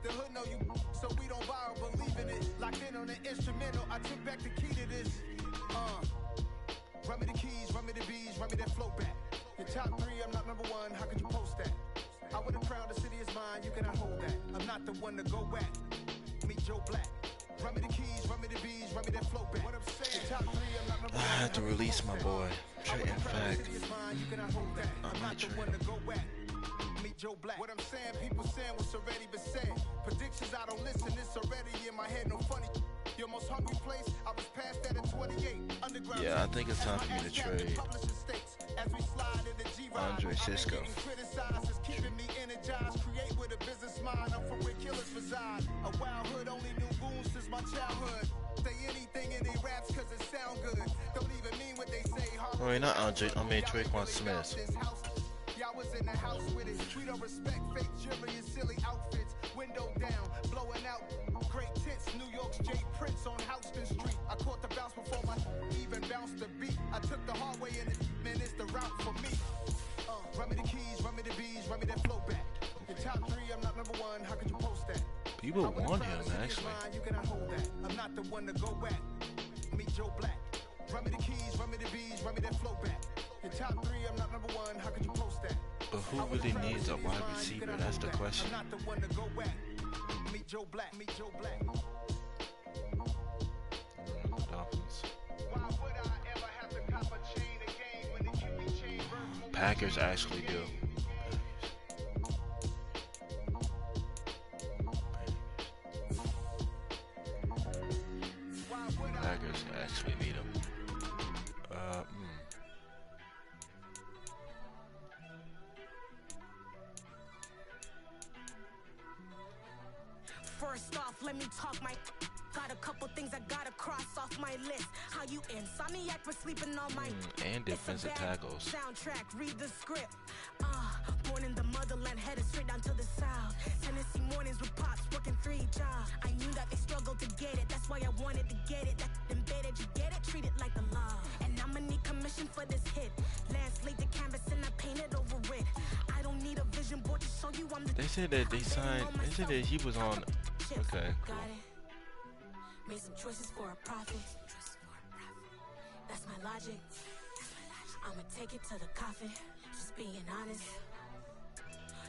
[SPEAKER 5] The hood know you, so we don't borrow, believe in it. Locked in on the instrumental, I took back the key to this. Run me the keys, run me the bees, run me that flow back. Your top three, I'm not number one, how could you post that? I would have crowned the city is mine, you cannot hold that. I'm not the one to go back. Meet Joe Black. Run me the keys, run me the bees, run me that flow back. What I'm saying, top three, I'm not number one.
[SPEAKER 1] I had to release my boy. Trey, in fact,
[SPEAKER 5] I'm not the one to go back. Meet Joe Black. What I'm saying, people saying what's already been said. Predictions, I don't listen, it's already in my head, no funny. Your most hungry place, I was past that at 28. Underground.
[SPEAKER 1] Yeah, I think it's time for me to trade Andre Cisco.
[SPEAKER 5] Keeping me energized, create with a business mind. I'm from where killers reside. A wild hood, only knew goons since my childhood. Say anything in they raps cause it sound good. Don't even mean what they say.
[SPEAKER 1] Oh, wait, not Andre, I mean Traquan Smith.
[SPEAKER 5] Y'all was in the house with it. We don't respect fake jewelry and silly outfits. Window down, blowing out great tits. New York's Jay Prince on Houston Street. I caught the bounce before my even bounced the beat. I took the hard way and it's the route for me. Run me the keys, run me the bees, run me that flow back. Your top three, I'm not number one, how could you post that?
[SPEAKER 1] People want him, actually.
[SPEAKER 5] You cannot hold that. I'm not the one to go back. Meet Joe Black. Run me the keys, run me the bees, run me that flow back. Your top 3, I'm not number 1. How could you post that?
[SPEAKER 1] But who really needs a wide receiver? That's the question.
[SPEAKER 5] I'm not the one to go at. Meet Joe Black. Meet Joe Black.
[SPEAKER 1] Dolphins.
[SPEAKER 5] Why would I ever have to cop a chain again when the QB chain works?
[SPEAKER 1] Packers actually do. Packers actually need him.
[SPEAKER 6] First off, let me talk my. Got a couple things I gotta cross off my list. How you insomniac for sleeping on my.
[SPEAKER 1] And defensive tackles.
[SPEAKER 6] Soundtrack, read the script. Born in the motherland, headed straight down to the south. Tennessee mornings with pops, working 3 jobs. I knew that they struggled to get it. That's why I wanted to get it. That embedded, you get it? Treat it like the law. And I'ma need commission for this hit. Last laid the canvas and I painted over it. I don't need a vision board to show you I'm the.
[SPEAKER 1] They said that they signed. They said that he was on. Okay.
[SPEAKER 6] Got it. Made some choices for a profit. That's my logic. I'ma take it to the coffin. Just being honest.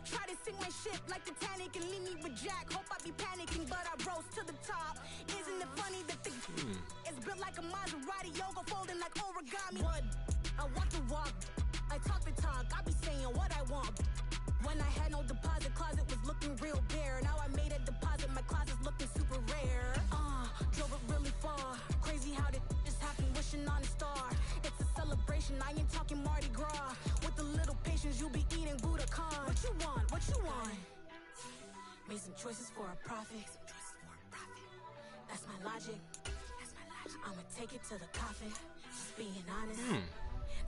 [SPEAKER 6] Try to sink my ship like Titanic and leave me with Jack. Hope I be panicking, but I rose to the top. Isn't it funny that the it's built like a Maserati, yoga folding like origami? What? I walk the walk, I talk the talk. I be saying what I want. When I had no deposit, closet was looking real bare. Now I made a deposit, my closet's looking super rare. Drove it really far. Crazy how did this happen, wishing on a star. It's a celebration, I ain't talking Mardi Gras. With a little patience, you'll be eating Budokan. What you want? What you want? Made some choices for a profit. That's my logic. I'ma take it to the coffin. Just being honest.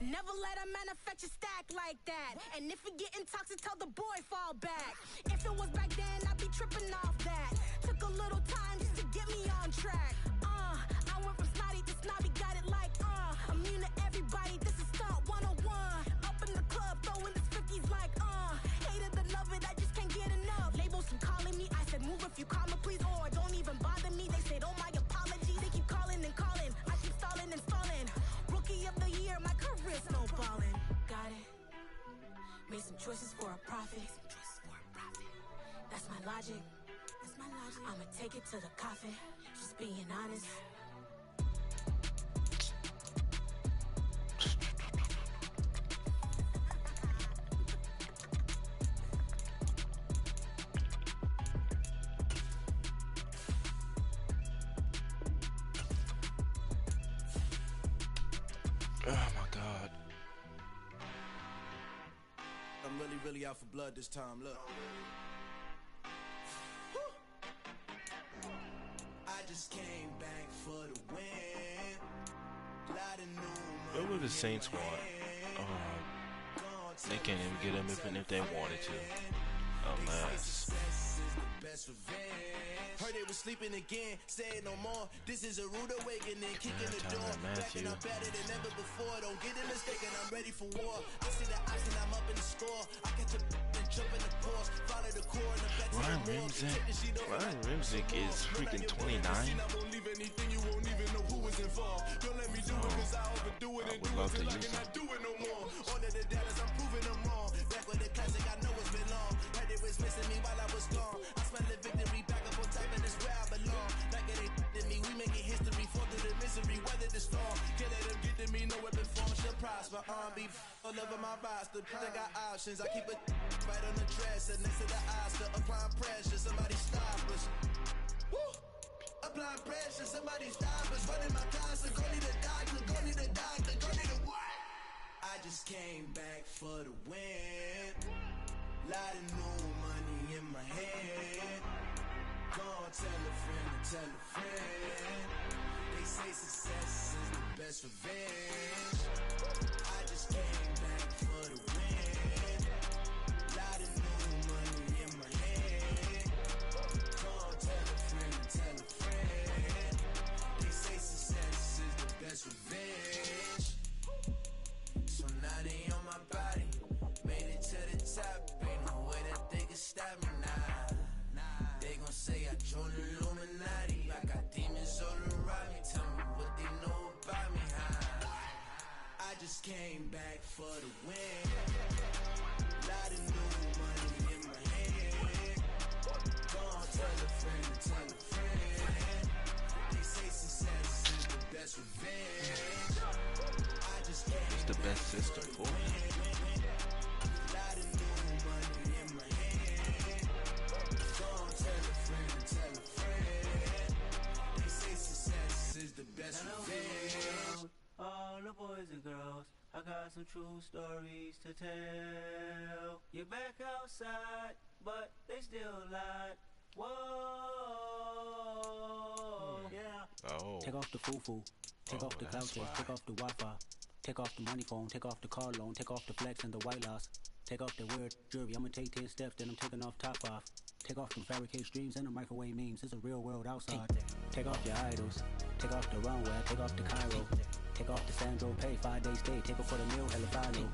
[SPEAKER 6] Never let a manufacture stack like that. And if it getting toxic, tell the boy fall back. If it was back then, I'd be tripping off that. Took a little time just to get me on track. I went from snotty to snobby, got it like immune to everybody, this is stunt 101. Up in the club, throwing this 50s like hate it or love it, I just can't get enough. Labels keep calling me, I said move if you call me please, or don't even bother me. They said oh my apology, they keep calling and calling. I keep stalling and stalling. Rookie of the year, my career's snowballing. Got it. Made some choices for a profit. That's my logic. I'ma take it to the coffin. Just being honest.
[SPEAKER 1] Oh my God.
[SPEAKER 4] I'm really out for blood this time. Look. I just came back for the win.
[SPEAKER 1] What would the Saints want? They can't even get him even if they wanted to. Unless.
[SPEAKER 4] Heard they was sleeping again, say no more. This is a rude awakening, kicking the door. Back and I'm better than ever before. Don't get it mistaken, I'm ready for war. I see the option, I'm up in the score. I catch a and jump in the course. Follow the core and the back to the
[SPEAKER 1] Ryan Rimzik is freaking 29. I would love to use him.
[SPEAKER 4] Missing me while I was gone. I smell the victory back up on top, and it's where I belong. Like it ain't to me, we making history, fall through the misery, weather the storm. Can't let them get to me, no weapon form shall prosper. Be all over my roster, I got options. I keep it right on the dresser, next to the Oscar. Applying pressure, somebody stop us. Woo! Applying pressure, somebody stop us. Running my constant, go need a doctor, go need a doctor, go need a what? I just came back for the win. Lot of new money in my head. Go on, tell a friend and tell a friend. They say success is the best revenge. I just came back for the win. Lot of new money in my head. Go on, tell a friend and tell a friend. They say success is the best revenge. So now they on my body. Made it to the top. Stop me now. They gon' say I joined the Illuminati. I got demons all around me. Tell me what they know about me. I just just came back for the win. Lot of new money in my hand. Gonna tell a friend to tell a friend. They say success is the best revenge. I just came
[SPEAKER 1] It's the best system for him.
[SPEAKER 4] Lot of new money in my hand. Gonna tell a friend to tell a friend. They say success is the best revenge.
[SPEAKER 7] All the boys and girls, I got some true stories to tell. You're back outside, but they still lied. Whoa, yeah.
[SPEAKER 1] Oh.
[SPEAKER 8] Take off the foo-foo, take off the cloud chase, take off the Wi-Fi, take off the money phone, take off the car loan, take off the flex and the white loss, take off the weird jewelry. I'ma take 10 steps, then I'm taking off top off. Take off them fabricated streams and the microwave memes. It's a real world outside. Take off your idols, take off the runway, take off the Cairo, take off the Sandro pay, 5-day stay, take off for the meal, elevado.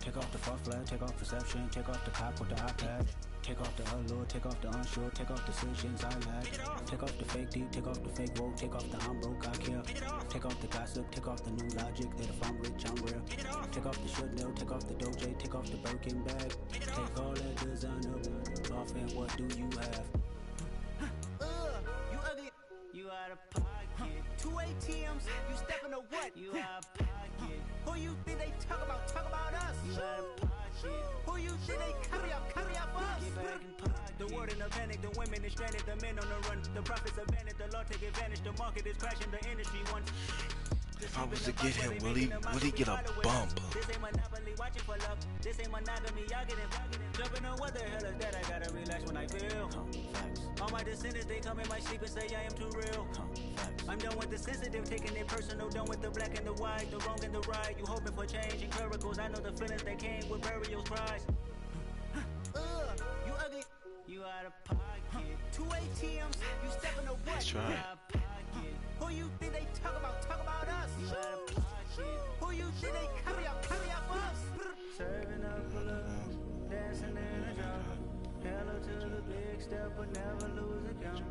[SPEAKER 8] Take off the fuck flag, take off perception, take off the cop with the iPad. Take off the allure, take off the unsure, take off decisions I lack. Take off the fake deep, take off the fake woke, take off the I'm broke, I care. Take off the gossip, take off the new logic that if I'm rich, I'm rare. Take off the should know, take off the doje, take off the Birkin bag. Take all that designer off and what do you have?
[SPEAKER 7] You ugly, you out of pocket. 2 ATMs, you stepping or what? You out of pocket. Who you think they talk about us? You out of pocket. Who you think they carry out for us? Get back in pocket. The world in a panic, the women is stranded, the men on the run. The profits abandoned, the law take advantage, the market is crashing, the industry wants.
[SPEAKER 1] If I was to get him, will he get a bump?
[SPEAKER 7] This ain't monopoly, watching for love. This ain't monogamy, y'all get it. Jumping on what the hell is that? I gotta relax when I feel. All my descendants, they come in my sleep and say I am too real. I'm done with the sensitive, taking it personal. Done with the black and the white, the wrong and the right. You hoping for change and miracles. I know the feelings that came with burial cries. You ugly, you out of pocket. 2 ATMs, you stepping or what?
[SPEAKER 1] That's right.
[SPEAKER 7] You out of pocket. Who you think they talk about us? You out of pocket. Who you think they carry out for us? Serving up for love, dancing in the drum. Hello to the big step, but never lose a count.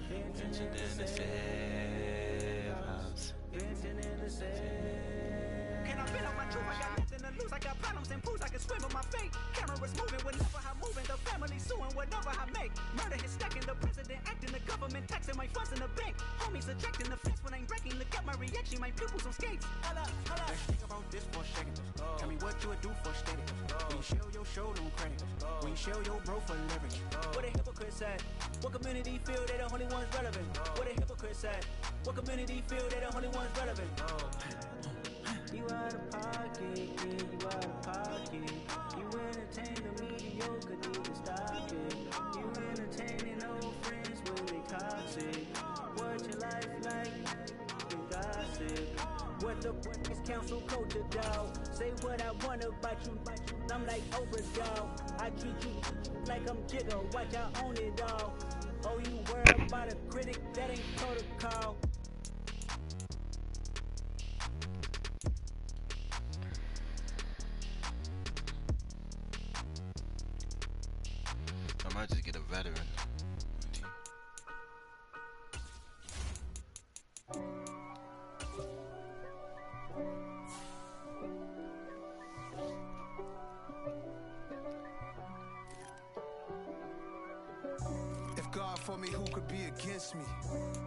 [SPEAKER 7] Venting in the safe house. Venting in the safe. Can I feel on my truth? I got nothing to lose. I got problems and pools. I can swim in my fate. Cameras moving whenever I'm moving. The family suing whatever I make. Murder is stacking. The president acting. The government taxing my funds in the bank. Homies ejecting the fence when I'm breaking. Look at my reaction. My pupils on skates. Holla, holla.
[SPEAKER 8] Let's think about this for a second. Tell me what you would do for status. When you show your show, don't credit. When you show your bro for leverage.
[SPEAKER 7] What a hypocrite said. What community feel they the only ones relevant? What a hypocrite said. What community feel they the only ones relevant? You out of pocket, yeah, you out of pocket. You entertain the mediocre, need to stop it. You entertaining old friends when they toxic. What your life like? You gossip. What the is council culture, dog? Say what I want about you. I'm like Oprah, dog. I treat you like I'm Jigga. Watch I own it all. Oh, you worry about a critic? That ain't protocol.
[SPEAKER 1] I might just get a veteran.
[SPEAKER 5] If God for me, who could be against me?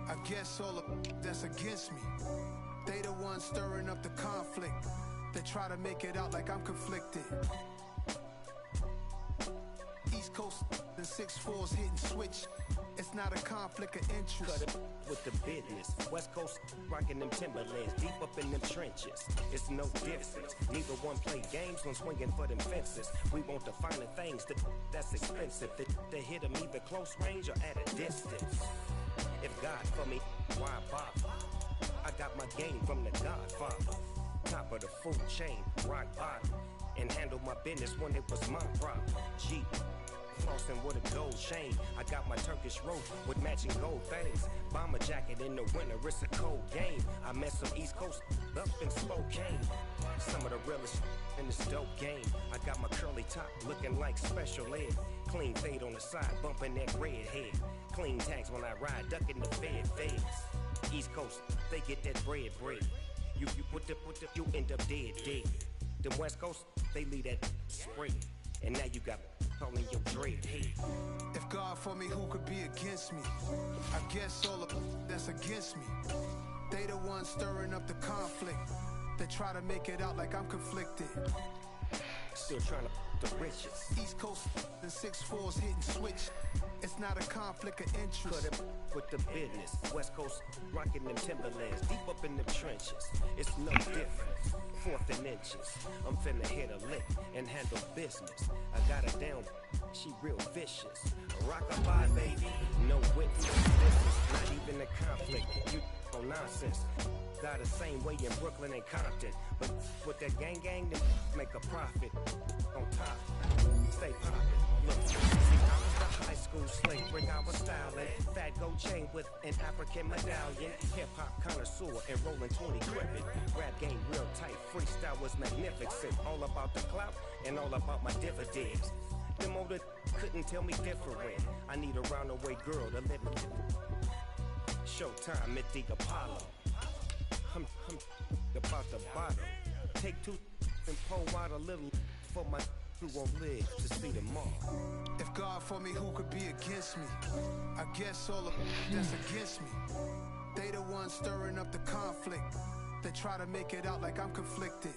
[SPEAKER 5] I guess all of that's against me. They the ones stirring up the conflict. They try to make it out like I'm conflicted. East Coast and 6'4's hitting switch. It's not a conflict of interest.
[SPEAKER 9] Cut it with the business. West Coast rocking them Timberlands, deep up in them trenches. It's no difference. Neither one play games when swinging for them fences. We want the finer things that's expensive. They hit them either close range or at a distance. If God for me, why bother? I got my game from the Godfather. Top of the food chain, rock bottom. And handle my business when it was my problem. G. Flossing with a gold chain. I got my Turkish rope with matching gold things. Bomber jacket in the winter, it's a cold game. I met some East Coast up in Spokane. Some of the realest in this dope game. I got my curly top looking like special ed. Clean fade on the side, bumping that red head. Clean tags when I ride, ducking the feds. East Coast, they get that bread. You put the, you end up dead. Them West Coast, they lead that spring. And now you got calling your dread head.
[SPEAKER 5] If God for me, who could be against me? I guess all of that's against me. They the ones stirring up the conflict. They try to make it out like I'm conflicted.
[SPEAKER 9] Still trying to the riches.
[SPEAKER 5] East Coast and 6'4s hitting switch. It's not a conflict of interest.
[SPEAKER 9] Cut it with the business. West Coast rocking them Timberlands deep up in the trenches. It's no different. 4th and inches. I'm finna hit a lick and handle business. I got her down. She real vicious. Rock-a-bye, baby. No witness. This is not even a conflict. You no nonsense. Got the same way in Brooklyn and Compton. But with that gang, then make a profit. On top, stay poppin'. Look, see, I was the high school slave, bring our styling. Fat gold chain with an African medallion. Hip-hop connoisseur and rolling 20 gripping. Rap game real tight, freestyle was magnificent. All about the clout and all about my dividends. Them older couldn't tell me different. I need a round-the-way girl to live in. Showtime at the Apollo. I'm about the bottom. Take 2 and pour out a little for my who won't live to see them all.
[SPEAKER 5] If God for me, who could be against me? I guess all of that's against me. They the ones stirring up the conflict. They try to make it out like I'm conflicted.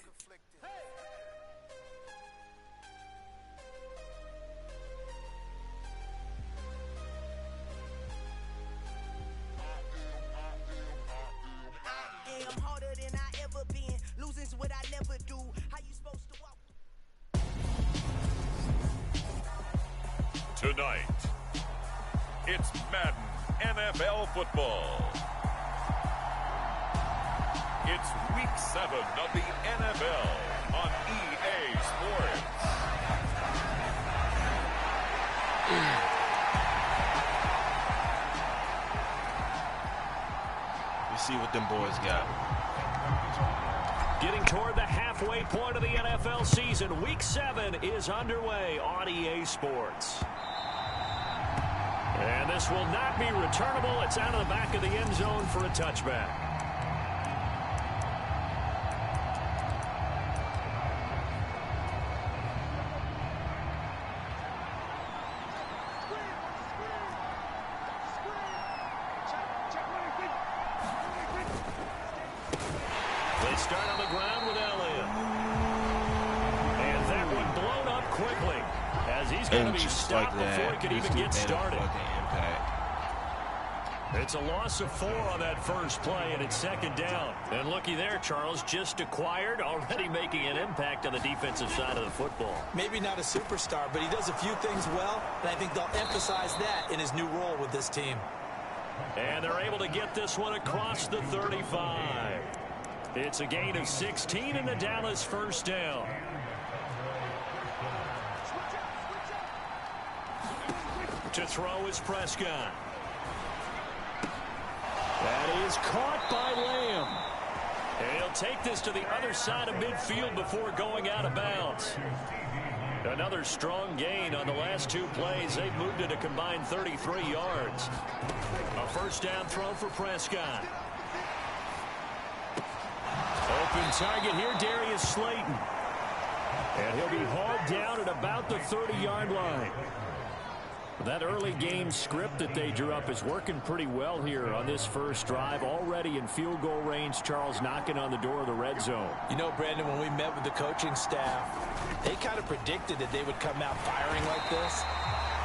[SPEAKER 7] I'm harder than I ever been. Losing's what I never do. How you supposed to walk?
[SPEAKER 10] Tonight, it's Madden NFL football. It's Week 7 of the NFL on EA Sports.
[SPEAKER 1] We see what them boys got.
[SPEAKER 2] Getting toward the halfway point of the NFL season, Week 7 is underway on EA Sports. And this will not be returnable. It's out of the back of the end zone for a touchback. They start on the ground with Elliott. And that one blown up quickly, as he's going to be stopped before he could even get started. It's a loss of 4 on that first play, and it's 2nd down. And looky there, Charles, just acquired, already making an impact on the defensive side of the football.
[SPEAKER 3] Maybe not a superstar, but he does a few things well, and I think they'll emphasize that in his new role with this team.
[SPEAKER 2] And they're able to get this one across the 35. It's a gain of 16 in the Dallas first down. To throw is Prescott. That is caught by Lamb. And he'll take this to the other side of midfield before going out of bounds. Another strong gain on the last 2 plays. They've moved it a combined 33 yards. A first down throw for Prescott. Open target here, Darius Slayton. And he'll be hauled down at about the 30-yard line. That early game script that they drew up is working pretty well here on this first drive. Already in field goal range, Charles knocking on the door of the red zone.
[SPEAKER 3] You know, Brandon, when we met with the coaching staff, they kind of predicted that they would come out firing like this.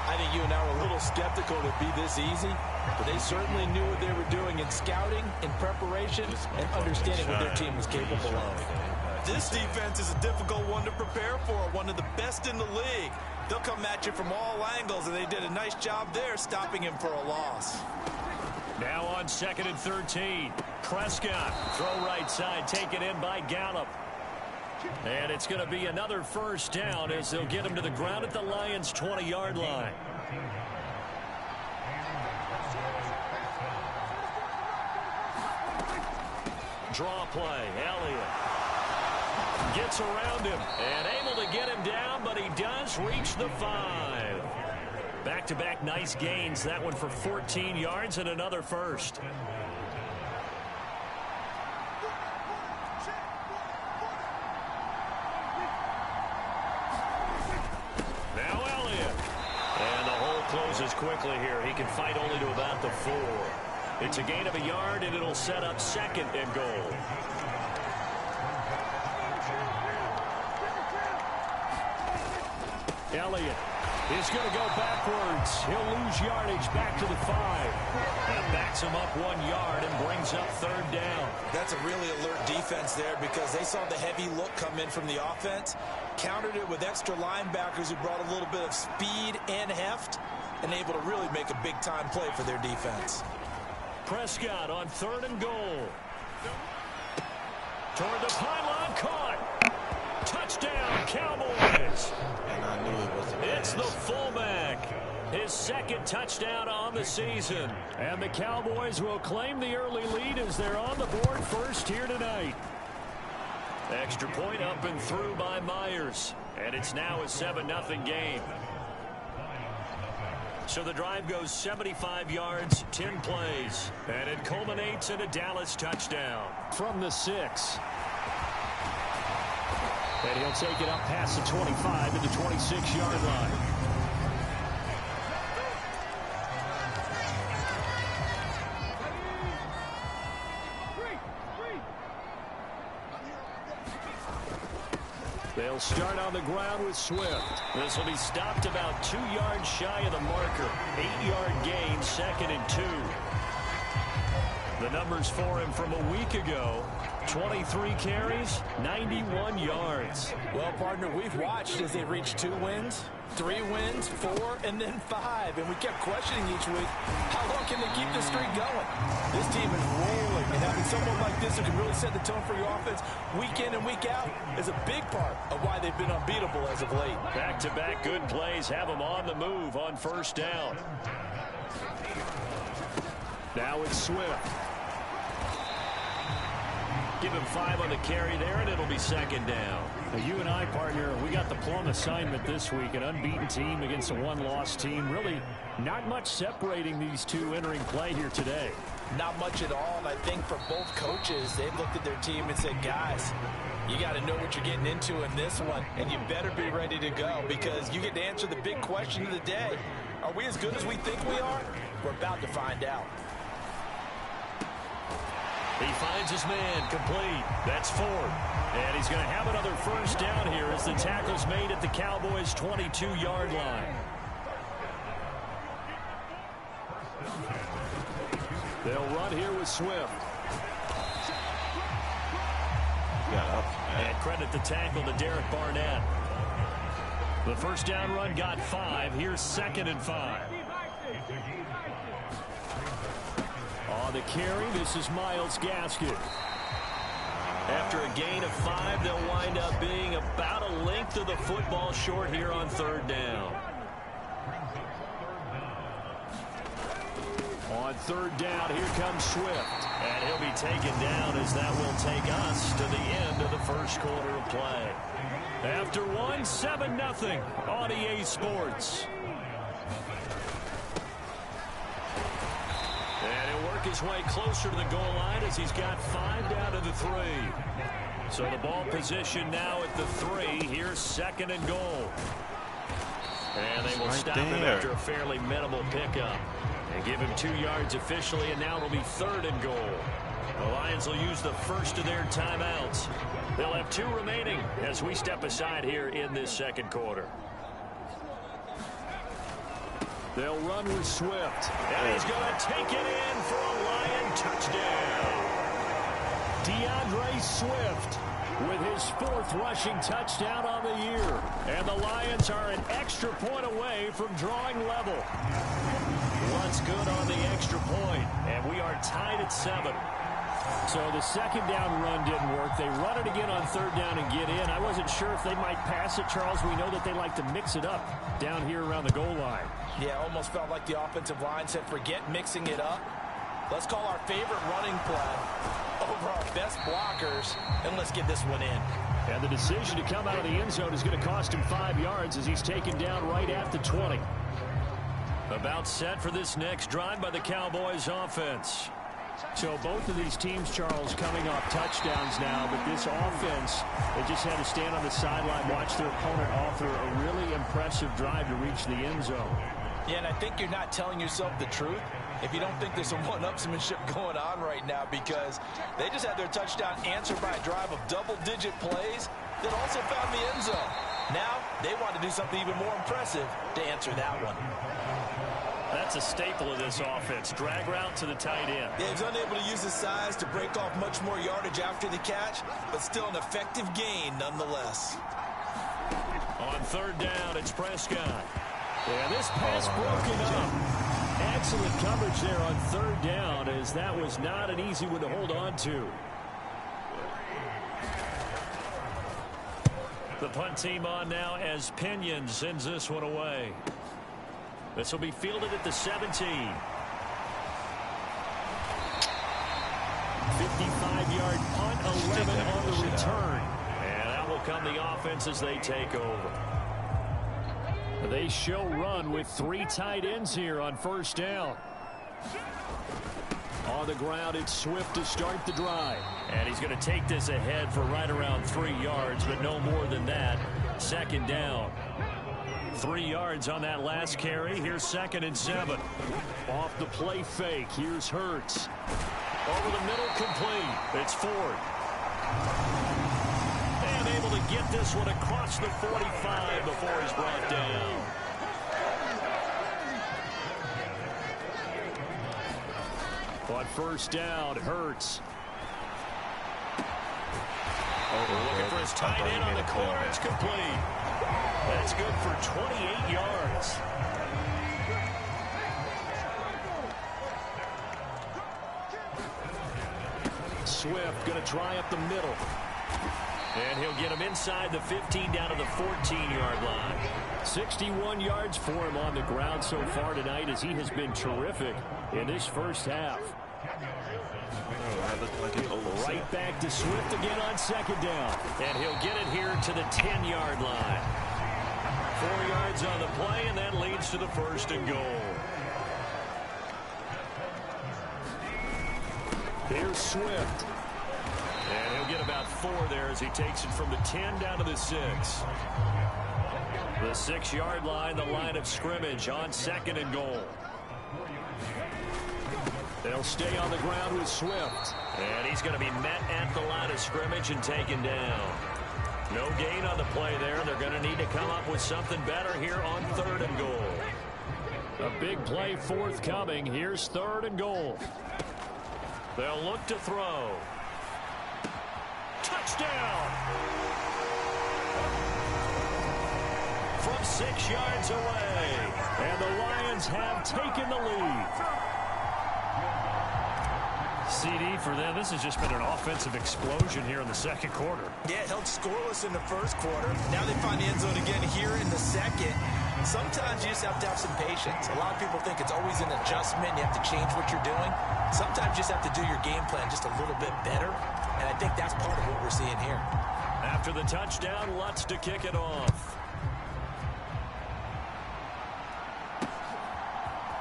[SPEAKER 3] I think you and I were a little skeptical it would be this easy, but they certainly knew what they were doing in scouting, in preparation, and understanding what their team was capable of.
[SPEAKER 11] This defense is a difficult one to prepare for, one of the best in the league. They'll come at you from all angles, and they did a nice job there stopping him for a loss.
[SPEAKER 2] Now on 2nd and 13. Prescott, throw right side, taken in by Gallup. And it's going to be another first down as they'll get him to the ground at the Lions' 20-yard line. Draw play, Elliott. Gets around him and able to get him down, but he does reach the 5. Back-to-back nice gains. That one for 14 yards and another first. closes quickly here. He can fight only to about the 4. It's a gain of a yard, and it'll set up 2nd and goal. Elliott is going to go backwards. He'll lose yardage back to the 5. That backs him up 1 yard and brings up 3rd down.
[SPEAKER 3] That's a really alert defense there because they saw the heavy look come in from the offense, countered it with extra linebackers who brought a little bit of speed and heft, and able to really make a big-time play for their defense.
[SPEAKER 2] Prescott on 3rd and goal. Toward the pylon, caught. Touchdown, Cowboys.
[SPEAKER 1] And I knew it was
[SPEAKER 2] It's the fullback. His 2nd touchdown on the season. And the Cowboys will claim the early lead as they're on the board first here tonight. Extra point up and through by Myers. And it's now a 7-0 game. So the drive goes 75 yards, 10 plays. And it culminates in a Dallas touchdown. From the 6. And he'll take it up past the 25 to the 26-yard line. They'll start on the ground with Swift. This will be stopped about 2 yards shy of the marker. 8-yard gain, 2nd and 2. The numbers for him from a week ago. 23 carries, 91 yards.
[SPEAKER 3] Well, partner, we've watched as they reached 2 wins, 3 wins, 4, and then 5. And we kept questioning each week, how long can they keep this streak going? This team is rolling, and having someone like this who can really set the tone for your offense week in and week out is a big part of why they've been unbeatable as of late.
[SPEAKER 2] Back-to-back good plays have them on the move on 1st down. Now it's Swift. Give him 5 on the carry there, and it'll be 2nd down.
[SPEAKER 12] Now, you and I, partner, we got the plum assignment this week. An unbeaten team against a one-loss team. Really not much separating these two entering play here today.
[SPEAKER 3] Not much at all, and I think for both coaches, they've looked at their team and said, guys, you got to know what you're getting into in this one, and you better be ready to go because you get to answer the big question of the day. Are we as good as we think we are? We're about to find out.
[SPEAKER 2] He finds his man complete. That's Ford. And he's going to have another 1st down here as the tackle's made at the Cowboys' 22-yard line. They'll run here with Swift. And credit the tackle to Derek Barnett. The 1st down run got 5. Here's 2nd and 5. On the carry, this is Myles Gaskin. After a gain of 5, they'll wind up being about a length of the football short here on 3rd down. On 3rd down, here comes Swift. And he'll be taken down as that will take us to the end of the 1st quarter of play. After 1, 7-0 on EA Sports. And he'll work his way closer to the goal line as he's got 5 down to the 3. So the ball position now at the 3. Here's 2nd and goal. And they will stop him after a fairly minimal pickup. And give him 2 yards officially, and now it'll be 3rd and goal. The Lions will use the first of their timeouts. They'll have 2 remaining as we step aside here in this 2nd quarter. They'll run with Swift. And he's going to take it in for a Lion touchdown. DeAndre Swift with his 4th rushing touchdown on the year. And the Lions are an extra point away from drawing level. Once good on the extra point, and we are tied at 7.
[SPEAKER 12] So the 2nd down run didn't work. They run it again on 3rd down and get in. I wasn't sure if they might pass it, Charles. We know that they like to mix it up down here around the goal line.
[SPEAKER 3] Yeah, almost felt like the offensive line said, forget mixing it up. Let's call our favorite running play over our best blockers, and let's get this one in.
[SPEAKER 12] And the decision to come out of the end zone is going to cost him 5 yards as he's taken down right at the 20.
[SPEAKER 2] About set for this next drive by the Cowboys offense.
[SPEAKER 12] So both of these teams, Charles, coming off touchdowns now, but this offense, they just had to stand on the sideline, watch their opponent offer a really impressive drive to reach the end zone.
[SPEAKER 3] Yeah, and I think you're not telling yourself the truth if you don't think there's some one-upsmanship going on right now, because they just had their touchdown answered by a drive of double-digit plays that also found the end zone. Now they want to do something even more impressive to answer that one.
[SPEAKER 12] That's a staple of this offense. Drag route to the tight end.
[SPEAKER 11] Yeah, he's unable to use his size to break off much more yardage after the catch, but still an effective gain nonetheless.
[SPEAKER 12] On third down, it's Prescott. And this pass broken up. Excellent coverage there on third down, as that was not an easy one to hold on to. The punt team on now as Pinion sends this one away. This will be fielded at the 17. 55-yard punt, 11 on the return. And that will come the offense as they take over. They show run with 3 tight ends here on first down. On the ground, it's Swift to start the drive. And he's going to take this ahead for right around 3 yards, but no more than that. Second down. 3 yards on that last carry. Here's 2nd and 7. Off the play fake. Here's Hurts. Over the middle, complete. It's Ford. And able to get this one across the 45 before he's brought down. On first down, Hurts. Looking for his tight end on the corner. It's complete. That's good for 28 yards. Swift going to try up the middle. And he'll get him inside the 15 down to the 14-yard line. 61 yards for him on the ground so far tonight, as he has been terrific in this first half. Right back to Swift again on second down. And he'll get it here to the 10-yard line. 4 yards on the play, and that leads to the 1st and goal. Here's Swift. And he'll get about 4 there as he takes it from the 10 down to the 6. The 6-yard line, the line of scrimmage on 2nd and goal. They'll stay on the ground with Swift. And he's going to be met at the line of scrimmage and taken down. No gain on the play there. They're going to need to come up with something better here on 3rd and goal. A big play forthcoming. Here's 3rd and goal. They'll look to throw. Touchdown! From 6 yards away. And the Lions have taken the lead. CD for them. This has just been an offensive explosion here in the 2nd quarter.
[SPEAKER 11] Yeah, it held scoreless in the 1st quarter. Now they find the end zone again here in the 2nd. Sometimes you just have to have some patience. A lot of people think it's always an adjustment. You have to change what you're doing. Sometimes you just have to do your game plan just a little bit better. And I think that's part of what we're seeing here.
[SPEAKER 12] After the touchdown, Lutz to kick it off.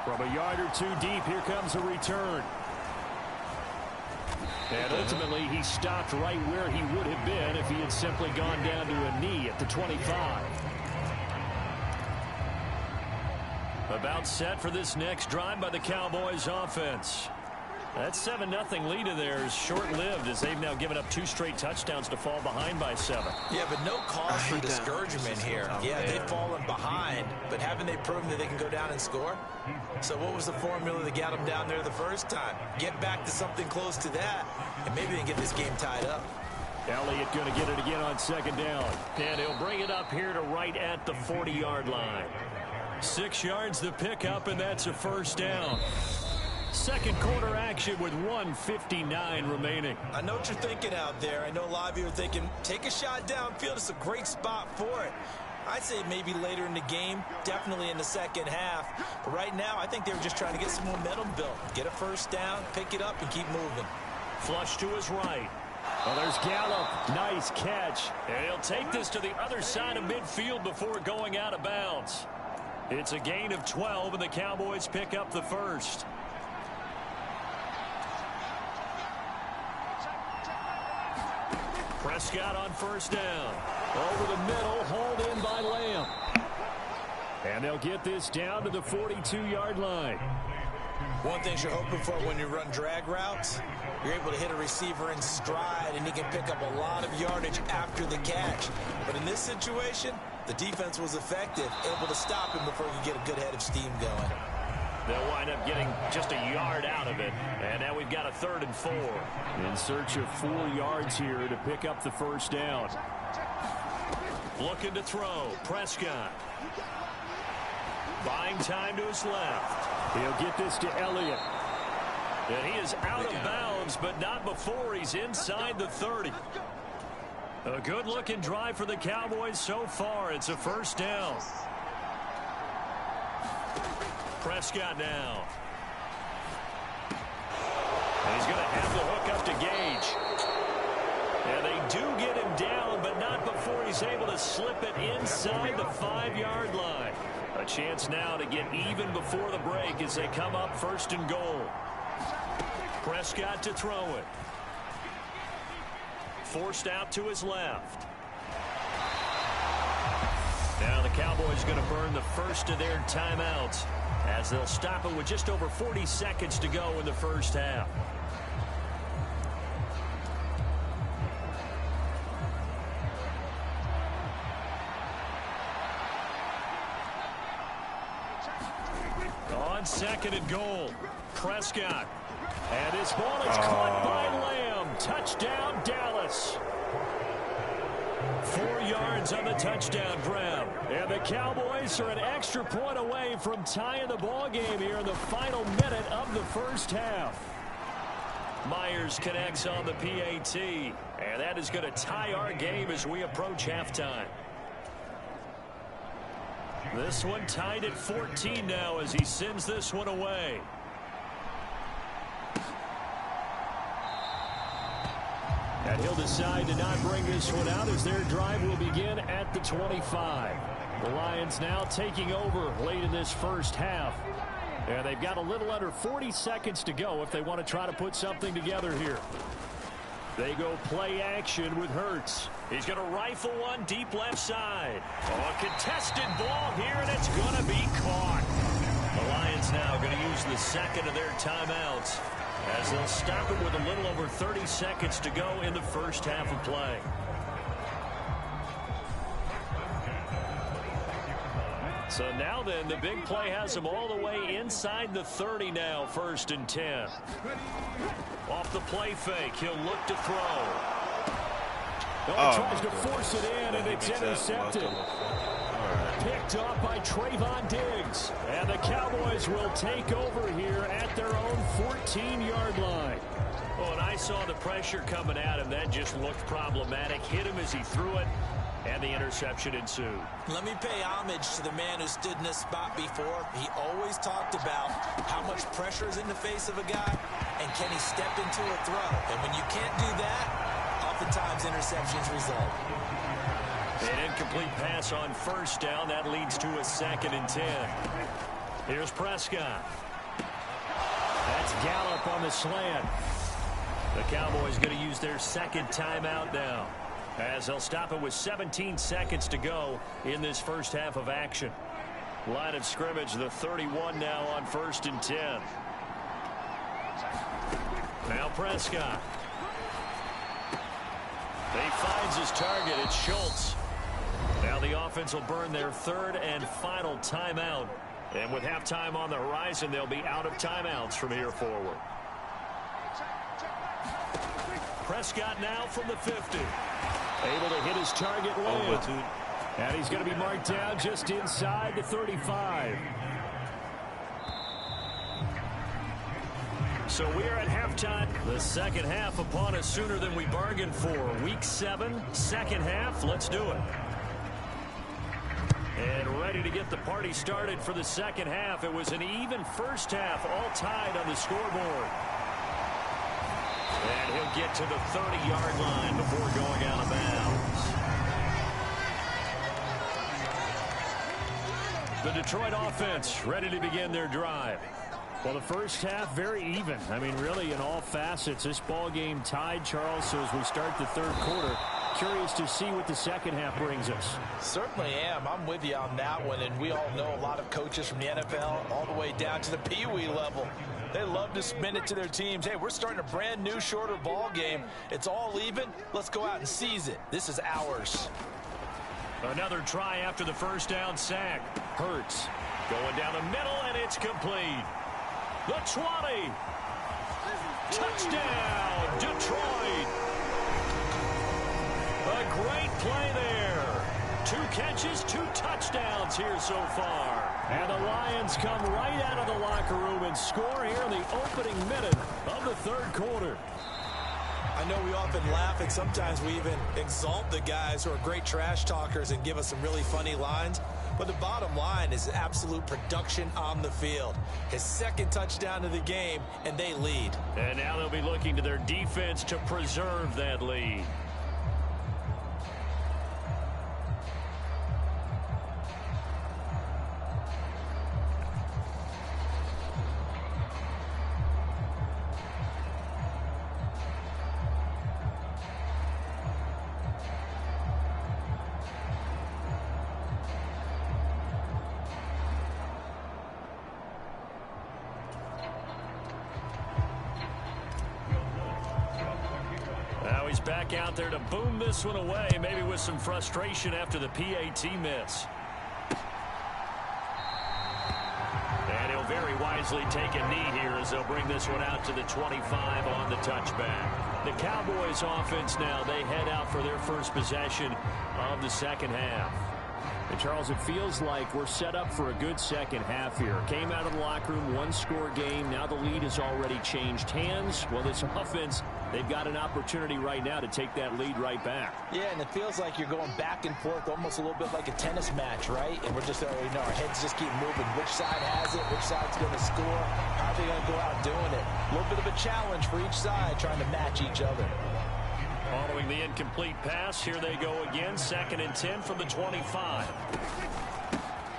[SPEAKER 12] From a yard or 2 deep, here comes a return. And ultimately, he stopped right where he would have been if he had simply gone down to a knee at the 25. About set for this next drive by the Cowboys offense. That 7-0 lead of theirs short-lived, as they've now given up 2 straight touchdowns to fall behind by 7.
[SPEAKER 3] Yeah, but no cause for discouragement here. Yeah, they've fallen behind, but haven't they proven that they can go down and score? So what was the formula that got them down there the first time? Get back to something close to that, and maybe they can get this game tied up.
[SPEAKER 12] Elliott going to get it again on 2nd down. And he'll bring it up here to right at the 40-yard line. 6 yards the pickup, and that's a 1st down. 2nd quarter action with 1:59 remaining.
[SPEAKER 3] I know what you're thinking out there. I know a lot of you are thinking, take a shot downfield. It's a great spot for it. I'd say maybe later in the game, definitely in the 2nd half. But right now, I think they were just trying to get some momentum built. Get a 1st down, pick it up, and keep moving.
[SPEAKER 12] Flush to his right. Oh, there's Gallup. Nice catch. And he'll take this to the other side of midfield before going out of bounds. It's a gain of 12, and the Cowboys pick up the 1st. Prescott on 1st down. Over the middle, hauled in by Lamb.
[SPEAKER 2] And they'll get this down to the 42-yard line.
[SPEAKER 11] One thing you're hoping for when you run drag routes, you're able to hit a receiver in stride, and he can pick up a lot of yardage after the catch. But in this situation, the defense was effective, able to stop him before he could get a good head of steam going.
[SPEAKER 2] They'll wind up getting just a yard out of it. And now we've got a 3rd and 4. In search of 4 yards here to pick up the first down. Looking to throw. Prescott. Buying time to his left. He'll get this to Elliott. And he is out of bounds, but not before he's inside the 30. A good-looking drive for the Cowboys so far. It's a first down. Prescott now. And he's going to have the hook up to Gage. And they do get him down, but not before he's able to slip it inside the 5-yard line. A chance now to get even before the break as they come up 1st and goal. Prescott to throw it. Forced out to his left. Now the Cowboys going to burn the first of their timeouts as they'll stop it with just over 40 seconds to go in the first half. On 2nd and goal, Prescott. And this ball is caught by Lamb. Touchdown, Dallas. 4 yards on the touchdown grab. And the Cowboys are an extra point away from tying the ball game here in the final minute of the first half. Myers connects on the PAT. And that is going to tie our game as we approach halftime. This one tied at 14 now as he sends this one away. And he'll decide to not bring this one out as their drive will begin at the 25. The Lions now taking over late in this first half. And they've got a little under 40 seconds to go if they want to try to put something together here. They go play action with Hurts. He's going to rifle one deep left side. Oh, a contested ball here, and it's going to be caught. The Lions now going to use the second of their timeouts as they'll stop it with a little over 30 seconds to go in the first half of play. So now then, the big play has them all the way inside the 30 now, 1st and 10. Off the play fake, he'll look to throw. Tries to force it in, and it's intercepted. Picked off by Trayvon Diggs. And the Cowboys will take over here at their own 14-yard line. Oh, and I saw the pressure coming at him. That just looked problematic. Hit him as he threw it, and the interception ensued.
[SPEAKER 11] Let me pay homage to the man who stood in this spot before. He always talked about how much pressure is in the face of a guy, and can he step into a throw. And when you can't do that, oftentimes interceptions result.
[SPEAKER 2] An incomplete pass on first down. That leads to a 2nd and 10. Here's Prescott. That's Gallup on the slant. The Cowboys going to use their second timeout now, as they'll stop it with 17 seconds to go in this first half of action. Line of scrimmage, the 31 now on 1st and 10. Now Prescott. He finds his target. It's Schultz. Now the offense will burn their 3rd and final timeout. And with halftime on the horizon, they'll be out of timeouts from here forward. Prescott now from the 50. Able to hit his target well. And he's going to be marked down just inside the 35. So we are at halftime. The second half upon us sooner than we bargained for. Week 7, second half. Let's do it. And ready to get the party started for the second half. It was an even first half, all tied on the scoreboard. And he'll get to the 30-yard line before going out of bounds. The Detroit offense ready to begin their drive. Well, the first half, very even. I mean, really, in all facets, this ball game tied, Charles. So as we start the third quarter, Curious to see what the second half brings us.
[SPEAKER 3] Certainly am. I'm with you on that one, and we all know a lot of coaches from the NFL all the way down to the Pee Wee level. They love to spin it to their teams. Hey, we're starting a brand new, shorter ball game. It's all even. Let's go out and seize it. This is ours.
[SPEAKER 2] Another try after the first down sack. Hurts going down the middle, and it's complete. The 20. Touchdown, Detroit. A great play there. 2 catches, 2 touchdowns here so far. And the Lions come right out of the locker room and score here in the opening minute of the third quarter.
[SPEAKER 11] I know we often laugh, and sometimes we even exalt the guys who are great trash talkers and give us some really funny lines. But the bottom line is absolute production on the field. His second touchdown of the game, and they lead.
[SPEAKER 2] And now they'll be looking to their defense to preserve that lead. Back out there to boom this one away, maybe with some frustration after the PAT miss. And he'll very wisely take a knee here as they'll bring this one out to the 25 on the touchback. The Cowboys offense now, they head out for their first possession of the second half. And Charles, it feels like we're set up for a good second half here. Came out of the locker room, 1-score game. Now the lead has already changed hands. Well, this offense, they've got an opportunity right now to take that lead right back.
[SPEAKER 3] Yeah, and it feels like you're going back and forth, almost a little bit like a tennis match, right? And we're just already know our heads just keep moving. Which side has it? Which side's going to score? How are they going to go out doing it? A little bit of a challenge for each side, trying to match each other.
[SPEAKER 2] Following the incomplete pass, here they go again. 2nd and 10 from the 25.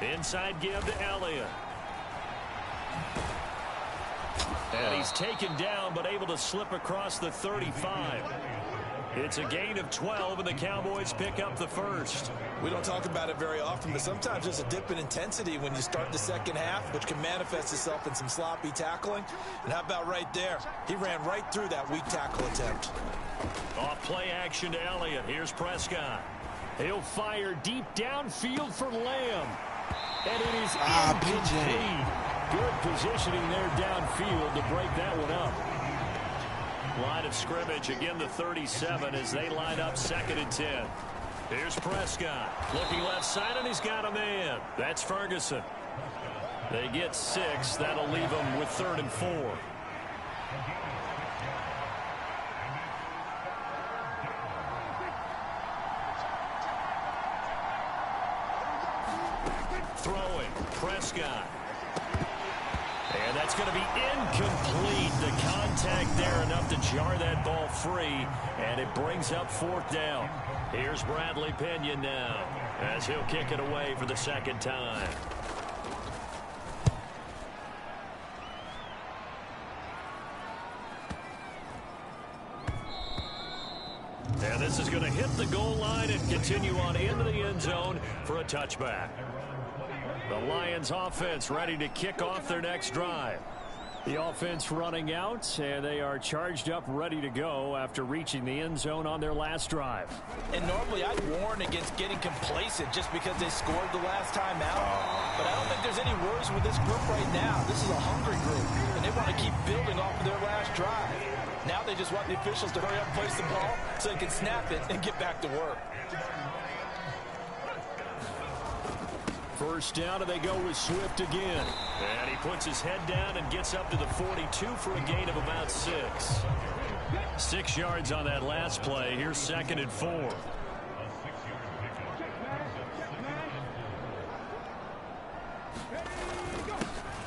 [SPEAKER 2] Inside give to Elliott. And he's taken down, but able to slip across the 35. It's a gain of 12, and the Cowboys pick up the first.
[SPEAKER 11] We don't talk about it very often, but sometimes there's a dip in intensity when you start the second half, which can manifest itself in some sloppy tackling. And how about right there? He ran right through that weak tackle attempt.
[SPEAKER 2] Off play action to Elliott. Here's Prescott. He'll fire deep downfield for Lamb. And it is incomplete. Good positioning there downfield to break that one up. Line of scrimmage, again the 37 as they line up 2nd and 10. Here's Prescott. Looking left side, and he's got a man. That's Ferguson. They get 6. That'll leave them with 3rd and 4. Throwing, Prescott. And that's going to be incomplete. The contact there enough to jar that ball free, and it brings up 4th down. Here's Bradley Pinion now as he'll kick it away for the 2nd time. And this is going to hit the goal line and continue on into the end zone for a touchback. The Lions offense ready to kick off their next drive. The offense running out, and they are charged up, ready to go after reaching the end zone on their last drive.
[SPEAKER 3] And normally I'd warn against getting complacent just because they scored the last time out. But I don't think there's any worries with this group right now. This is a hungry group, and they want to keep building off of their last drive. Now they just want the officials to hurry up and place the ball so they can snap it and get back to work.
[SPEAKER 2] First down, and they go with Swift again. And he puts his head down and gets up to the 42 for a gain of about 6. 6 yards on that last play. Here's 2nd and 4.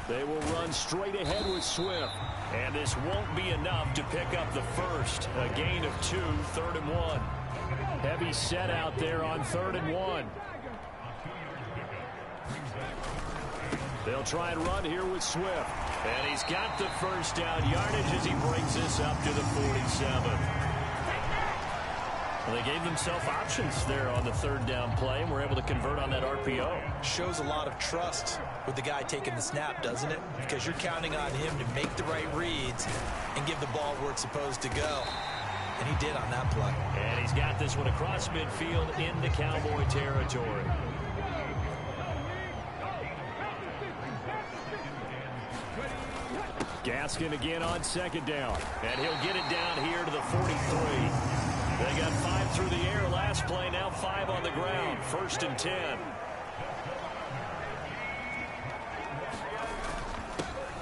[SPEAKER 2] They will run straight ahead with Swift. And this won't be enough to pick up the first. A gain of 2, 3rd and 1. Heavy set out there on 3rd and 1. They'll try and run here with Swift. And he's got the first down yardage as he brings this up to the 47. Well, they gave themselves options there on the third down play and were able to convert on that RPO.
[SPEAKER 11] Shows a lot of trust with the guy taking the snap, doesn't it? Because you're counting on him to make the right reads and give the ball where it's supposed to go. And he did on that play.
[SPEAKER 2] And he's got this one across midfield into Cowboy territory. Gaskin again on second down. And he'll get it down here to the 43. They got 5 through the air last play, now 5 on the ground. 1st and 10.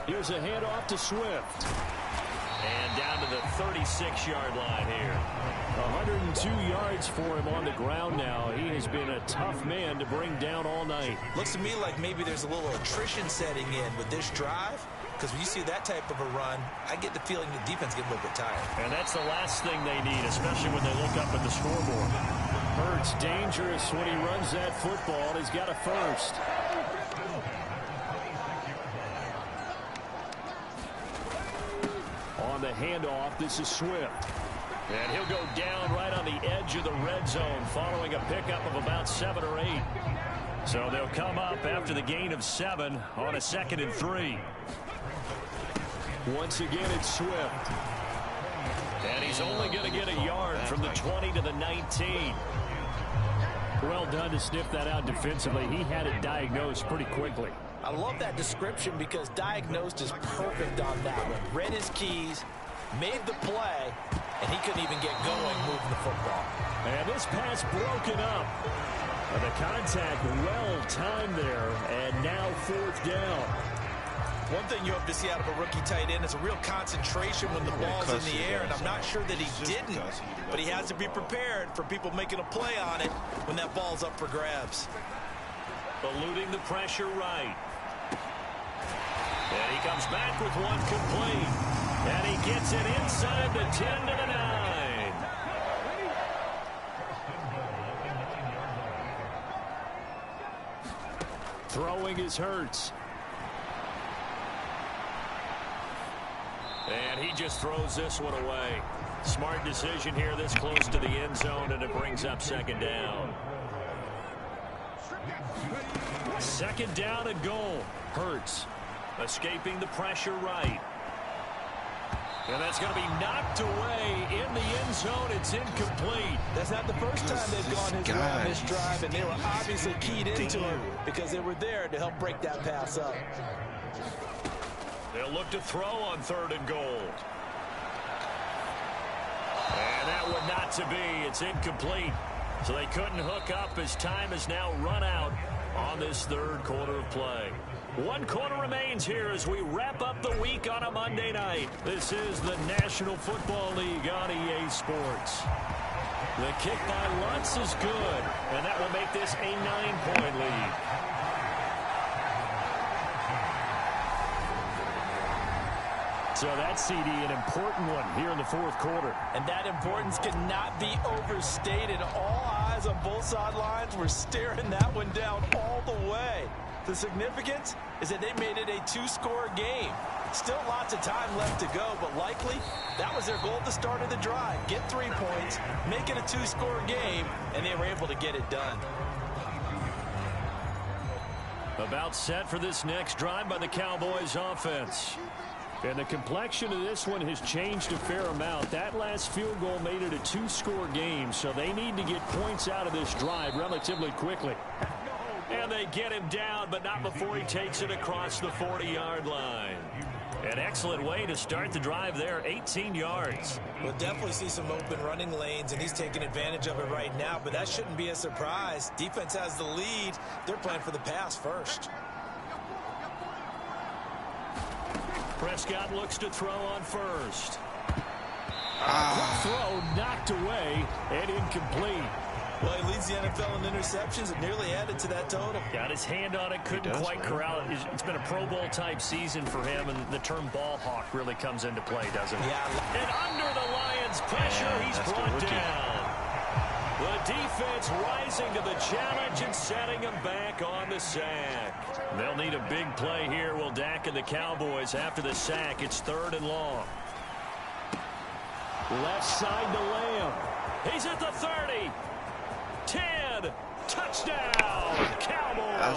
[SPEAKER 2] Here's a handoff to Swift. And down to the 36-yard line here. 102 yards for him on the ground now. He has been a tough man to bring down all night.
[SPEAKER 11] Looks to me like maybe there's a little attrition setting in with this drive. Because when you see that type of a run, I get the feeling the defense gets a little bit tired.
[SPEAKER 2] And that's the last thing they need, especially when they look up at the scoreboard. Hurts dangerous when he runs that football. He's got a first. On the handoff, this is Swift. And he'll go down right on the edge of the red zone following a pickup of about 7 or 8. So they'll come up after the gain of 7 on a 2nd and 3. Once again, it's Swift. And he's only going to get a yard from the 20 to the 19. Well done to sniff that out defensively. He had it diagnosed pretty quickly.
[SPEAKER 11] I love that description because diagnosed is perfect on that one. Read his keys, made the play, and he couldn't even get going moving the football.
[SPEAKER 2] And this pass broken up. And the contact well timed there, and now 4th down.
[SPEAKER 11] One thing you hope to see out of a rookie tight end is a real concentration when the ball's in the air, and I'm not sure that he didn't, but he has to be prepared for people making a play on it when that ball's up for grabs.
[SPEAKER 2] Eluding the pressure right. And he comes back with one complete. And he gets it inside the 10 to the 9. Throwing is Hurts. And he just throws this one away. Smart decision here this close to the end zone, and it brings up 2nd down. 2nd down and goal. Hurts escaping the pressure right. And that's going to be knocked away in the end zone. It's incomplete.
[SPEAKER 11] That's not the first time they've gone his way on this drive, and they were obviously keyed into it because they were there to help break that pass up.
[SPEAKER 2] They'll look to throw on 3rd and goal. And that one not to be. It's incomplete. So they couldn't hook up as time has now run out on this 3rd quarter of play. 1 quarter remains here as we wrap up the week on a Monday night. This is the National Football League on EA Sports. The kick by Lutz is good, and that will make this a 9-point lead. So that CD, an important one here in the 4th quarter.
[SPEAKER 11] And that importance cannot be overstated. All eyes on both sidelines were staring that one down all the way. The significance is that they made it a 2-score game. Still lots of time left to go, but likely that was their goal at the start of the drive. Get 3 points, make it a 2-score game, and they were able to get it done.
[SPEAKER 2] About set for this next drive by the Cowboys offense. And the complexion of this one has changed a fair amount. That last field goal made it a 2-score game, so they need to get points out of this drive relatively quickly. And they get him down, but not before he takes it across the 40-yard line. An excellent way to start the drive there, 18 yards.
[SPEAKER 11] We'll definitely see some open running lanes, and he's taking advantage of it right now, but that shouldn't be a surprise. Defense has the lead. They're playing for the pass first.
[SPEAKER 2] Prescott looks to throw on first. Quick throw knocked away and incomplete.
[SPEAKER 11] Well, he leads the NFL in interceptions and nearly added to that total.
[SPEAKER 2] Got his hand on it, couldn't quite corral it. It's been a Pro Bowl type season for him, and the term ball hawk really comes into play, doesn't it?
[SPEAKER 11] Yeah.
[SPEAKER 2] And under the Lions' pressure, he's brought down. The defense rising to the challenge and setting him back on the sack. They'll need a big play here, will Dak and the Cowboys after the sack. It's 3rd and long. Left side to Lamb. He's at the 30.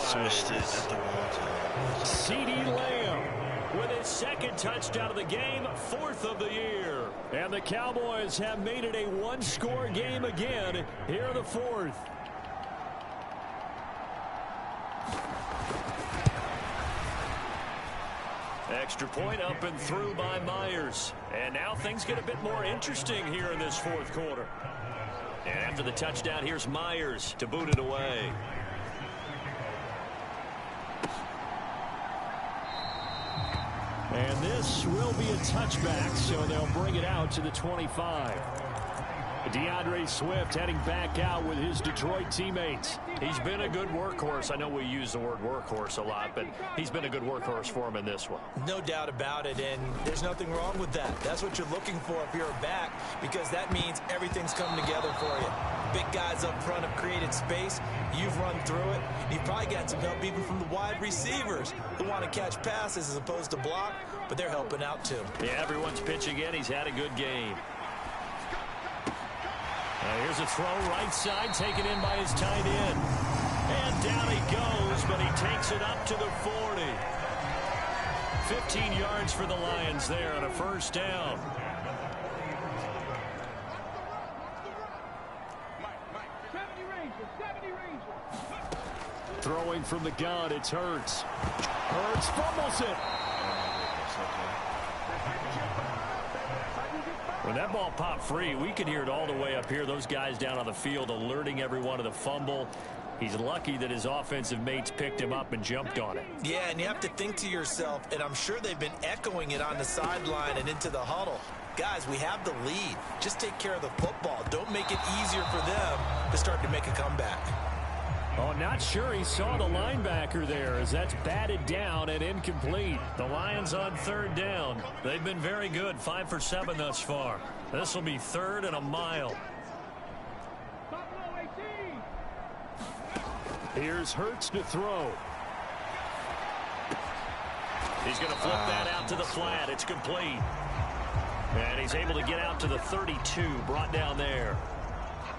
[SPEAKER 1] switched it at the wrong time.
[SPEAKER 2] CeeDee Lamb with his second touchdown of the game, 4th of the year. And the Cowboys have made it a one-score game again here in the 4th. Extra point up and through by Myers. And now things get a bit more interesting here in this 4th quarter. And after the touchdown, here's Myers to boot it away. And this will be a touchback, so they'll bring it out to the 25. DeAndre Swift heading back out with his Detroit teammates. He's been a good workhorse. I know we use the word workhorse a lot, but he's been a good workhorse for him in this one.
[SPEAKER 11] No doubt about it, and there's nothing wrong with that. That's what you're looking for if you're a back, because that means everything's coming together for you. Big guys up front have created space. You've run through it. You've probably got some help even from the wide receivers who want to catch passes as opposed to block, but they're helping out too.
[SPEAKER 2] Yeah, everyone's pitching in. He's had a good game. Here's a throw right side, taken in by his tight end. And down he goes, but he takes it up to the 40. 15 yards for the Lions there on a first down. Throwing from the gun, it's Hurts. Hurts fumbles it. When that ball popped free, we could hear it all the way up here. Those guys down on the field alerting everyone of the fumble. He's lucky that his offensive mates picked him up and jumped on it.
[SPEAKER 11] Yeah, and you have to think to yourself, and I'm sure they've been echoing it on the sideline and into the huddle. Guys, we have the lead. Just take care of the football. Don't make it easier for them to start to make a comeback.
[SPEAKER 2] Oh, not sure he saw the linebacker there as that's batted down and incomplete. The Lions on 3rd down. They've been very good, 5 for 7 thus far. This will be 3rd and a mile. Here's Hurts to throw. He's going to flip that out to the flat. It's complete. And he's able to get out to the 32, brought down there.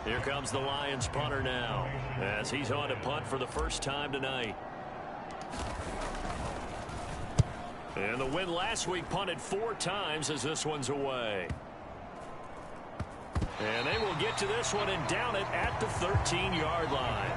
[SPEAKER 2] Here comes the Lions punter now as he's on to punt for the first time tonight. And the win last week punted 4 times as this one's away. And they will get to this one and down it at the 13-yard line.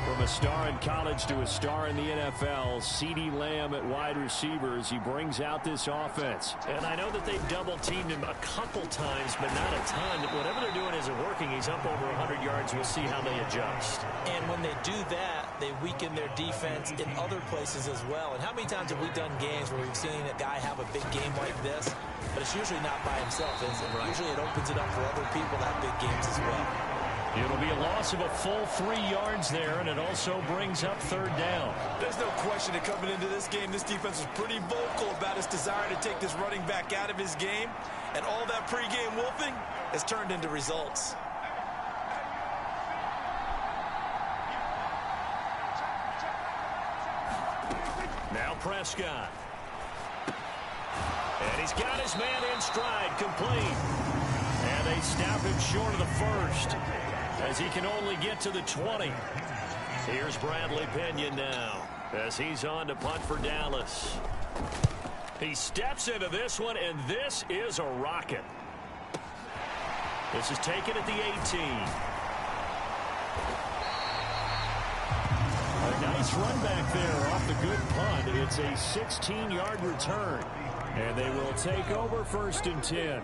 [SPEAKER 2] From a star in college to a star in the NFL, CeeDee Lamb at wide receivers. He brings out this offense. And I know that they've double-teamed him a couple times, but not a ton. Whatever they're doing isn't working. He's up over 100 yards. We'll see how they adjust.
[SPEAKER 11] And when they do that, they weaken their defense in other places as well. And how many times have we done games where we've seen a guy have a big game like this? But it's usually not by himself, is it? Right. Usually it opens it up for other people to have big games as well.
[SPEAKER 2] It'll be a loss of a full 3 yards there, and it also brings up 3rd down.
[SPEAKER 11] There's no question that coming into this game, this defense was pretty vocal about his desire to take this running back out of his game. And all that pregame wolfing has turned into results.
[SPEAKER 2] Now Prescott. And he's got his man in stride, complete. And they stop him short of the first, as he can only get to the 20. Here's Bradley Pinion now, as he's on to punt for Dallas. He steps into this one, and this is a rocket. This is taken at the 18. A nice run back there off the good punt. It's a 16-yard return, and they will take over 1st and 10.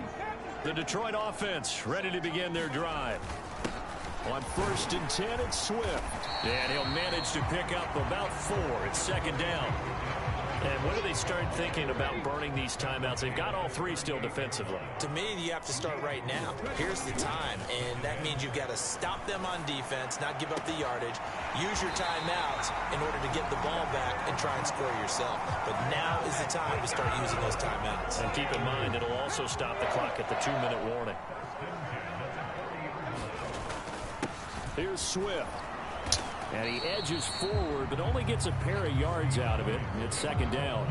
[SPEAKER 2] The Detroit offense ready to begin their drive. On 1st and 10, it's Swift. And he'll manage to pick up about 4. It's 2nd down. And when do they start thinking about burning these timeouts? They've got all 3 still defensively.
[SPEAKER 11] To me, you have to start right now. Here's the time, and that means you've got to stop them on defense, not give up the yardage, use your timeouts in order to get the ball back and try and score yourself. But now is the time to start using those timeouts.
[SPEAKER 2] And keep in mind, it'll also stop the clock at the 2-minute warning. Here's Swift. And he edges forward, but only gets a pair of yards out of it. It's 2nd down.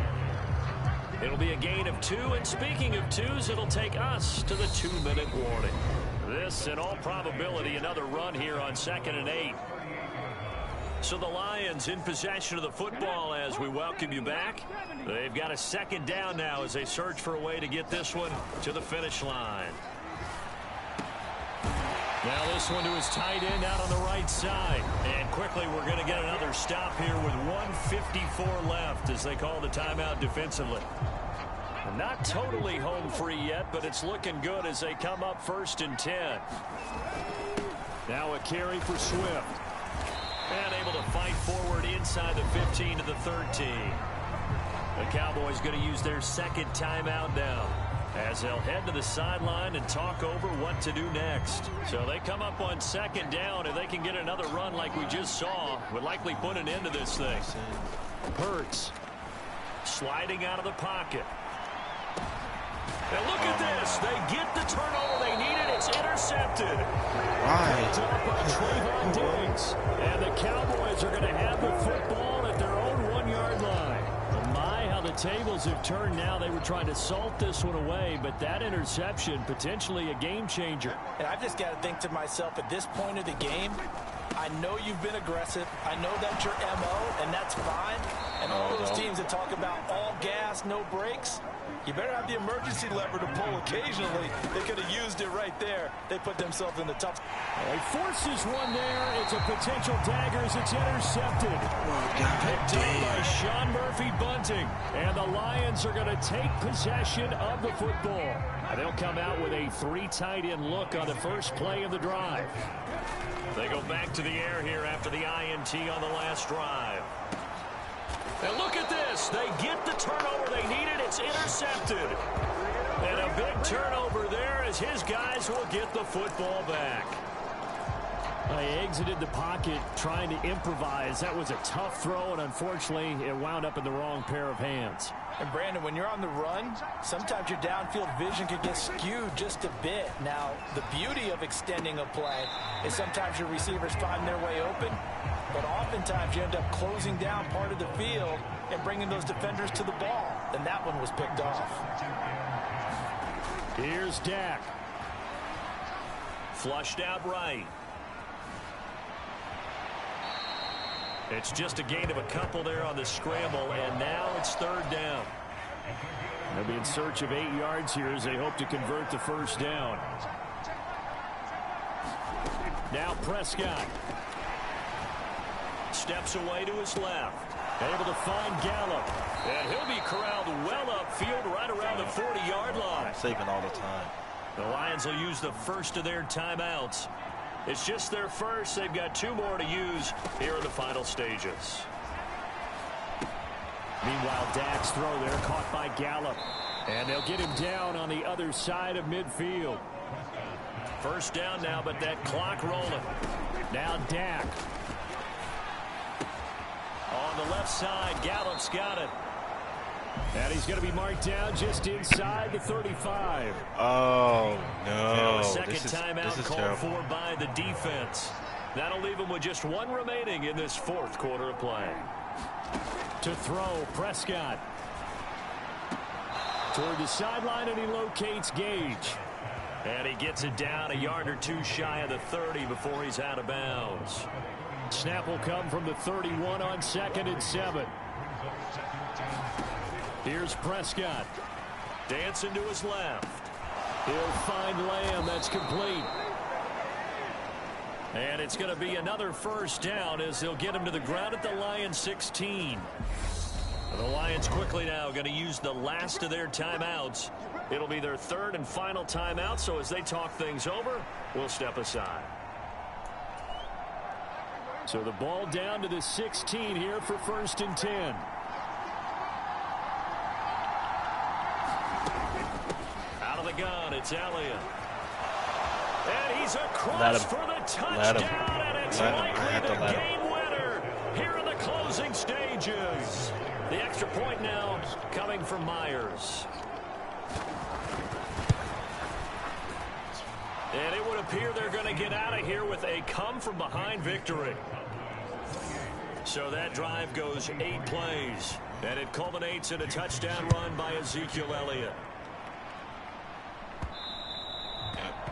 [SPEAKER 2] It'll be a gain of 2, and speaking of 2s, it'll take us to the 2-minute warning. This, in all probability, another run here on 2nd and 8. So the Lions in possession of the football as we welcome you back. They've got a 2nd down now as they search for a way to get this one to the finish line. Now this one to his tight end out on the right side. And quickly we're going to get another stop here with 1:54 left as they call the timeout defensively. Not totally home free yet, but it's looking good as they come up 1st and 10. Now a carry for Swift. And able to fight forward inside the 15 to the 13. The Cowboys going to use their 2nd timeout now as they'll head to the sideline and talk over what to do next. So they come up on 2nd down. If they can get another run like we just saw, would likely put an end to this thing. Hurts sliding out of the pocket. And look at this. They get the turnover they needed. It's intercepted. Right. Trayvon Diggs. And the Cowboys are going to have the football at their own 1-yard line. My, how the tables have turned now. They were trying to salt this one away, but that interception, potentially a game changer.
[SPEAKER 3] And I've just got to think to myself, at this point of the game, I know you've been aggressive. I know that's your MO, and that's fine. And all those teams that talk about all gas, no brakes, you better have the emergency lever to pull occasionally. They could have used it right there. They put themselves in the tough.
[SPEAKER 2] He forces one there. It's a potential dagger as it's intercepted. Picked up by Sean Murphy Bunting. And the Lions are going to take possession of the football. And they'll come out with a 3 tight end look on the first play of the drive. They go back to the air here after the INT on the last drive. And look at this. They get the turnover they needed. It's intercepted. And a big turnover there as his guys will get the football back. He exited the pocket trying to improvise. That was a tough throw, and unfortunately, it wound up in the wrong pair of hands.
[SPEAKER 3] And Brandon, when you're on the run, sometimes your downfield vision can get skewed just a bit. Now, the beauty of extending a play is sometimes your receivers find their way open, but oftentimes you end up closing down part of the field and bringing those defenders to the ball. And that one was picked off.
[SPEAKER 2] Here's Dak. Flushed out right. It's just a gain of a couple there on the scramble, and now it's 3rd down. They'll be in search of 8 yards here as they hope to convert the 1st down. Now Prescott. Steps away to his left. Able to find Gallup. And he'll be corralled well upfield right around the 40-yard line.
[SPEAKER 1] Saving all the time.
[SPEAKER 2] The Lions will use the first of their timeouts. It's just their first. They've got 2 more to use here in the final stages. Meanwhile, Dak's throw there caught by Gallup. And they'll get him down on the other side of midfield. 1st down now, but that clock rolling. Now Dak. On the left side, Gallup's got it. And he's going to be marked down just inside the 35.
[SPEAKER 1] Oh, no.
[SPEAKER 2] And a second timeout called for by the defense. That'll leave him with just 1 remaining in this 4th quarter of play. To throw, Prescott. Toward the sideline, and he locates Gage. And he gets it down a yard or 2 shy of the 30 before he's out of bounds. Snap will come from the 31 on 2nd and 7. Here's Prescott. Dancing to his left. He'll find Lamb. That's complete. And it's going to be another 1st down as they'll get him to the ground at the Lions 16. The Lions quickly now going to use the last of their timeouts. It'll be their 3rd and final timeout, so as they talk things over, we'll step aside. So the ball down to the 16 here for 1st and 10. Out of the gun, it's Elliott. And he's across for the touchdown, and it's likely the game winner here in the closing stages. The extra point now coming from Myers. And it would appear they're going to get out of here with a come-from-behind victory. So that drive goes 8 plays, and it culminates in a touchdown run by Ezekiel Elliott.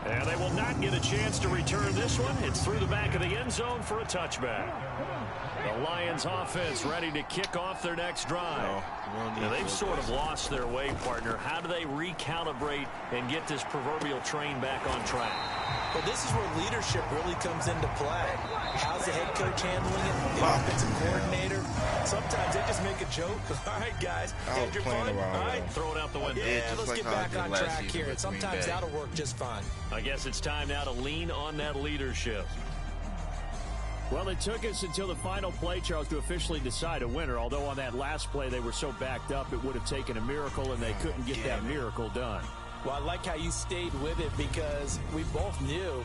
[SPEAKER 2] And they will not get a chance to return this one. It's through the back of the end zone for a touchback. The Lions offense ready to kick off their next drive. Now, they've sort of lost their way, partner. How do they recalibrate and get this proverbial train back on track?
[SPEAKER 11] Well, this is where leadership really comes into play. How's the head coach handling it? The offensive coordinator? Sometimes they just make a joke. All right, guys, had your fun. All right,
[SPEAKER 2] throw it out the window.
[SPEAKER 11] Yeah, let's get back on track here. Sometimes that'll work just fine.
[SPEAKER 2] I guess it's time now to lean on that leadership.
[SPEAKER 13] Well, it took us until the final play, Charles, to officially decide a winner. Although on that last play they were so backed up, it would have taken a miracle, and they couldn't get that miracle done.
[SPEAKER 3] Well, I like how you stayed with it because we both knew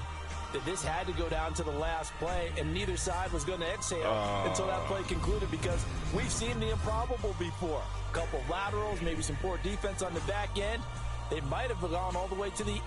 [SPEAKER 3] that this had to go down to the last play, and neither side was going to exhale until that play concluded because we've seen the improbable before. A couple laterals, maybe some poor defense on the back end. They might have gone all the way to the...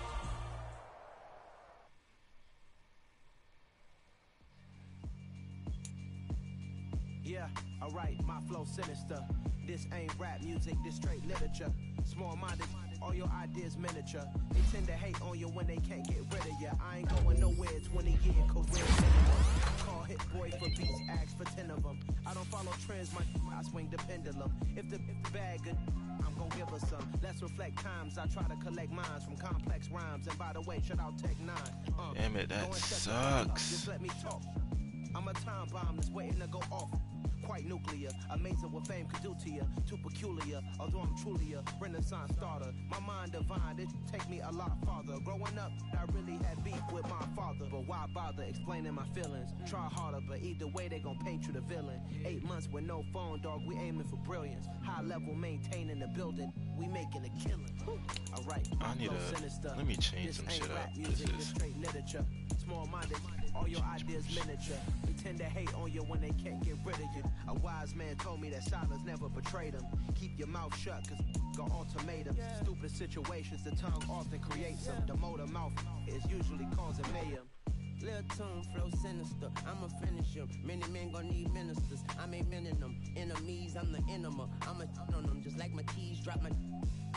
[SPEAKER 14] Yeah, alright, my flow sinister. This ain't rap music, this straight literature. Small-minded, all your ideas miniature. They tend to hate on you when they can't get rid of you. I ain't going nowhere, 20-year career minimum. Call hit boy for beats, ask for 10 of them. I don't follow trends, I swing the pendulum. If the bag good, I'm gonna give her some. Let's reflect times, I try to collect minds from complex rhymes. And by the way, shout out Tech 9.
[SPEAKER 1] Damn it, that sucks.
[SPEAKER 14] Just let me talk. I'm a time bomb that's waiting to go off. Quite nuclear, amazing what fame could do to you. Too peculiar, although I'm truly a renaissance starter. My mind divine, it take me a lot farther. Growing up, I really had beef with my father. But why bother explaining my feelings? Try harder, but either way they gon' paint you the villain. 8 months with no phone, dog, we aiming for brilliance. High level maintaining the building, we making a killing. Alright,
[SPEAKER 1] I need to, let me change some shit up. This is
[SPEAKER 14] straight literature. Small-minded, all your ideas miniature. They tend to hate on you when they can't get rid of you. A wise man told me that silence never betrayed him. Keep your mouth shut, cause got ultimatums. Stupid situations, the tongue often creates them. The motor mouth is usually causing mayhem.
[SPEAKER 15] Lil' tune, flow sinister, I'ma finish him. Many men gon' need ministers, I'm a men in them. Enemies, I'm the enema, I'ma on them. Just like my keys, drop my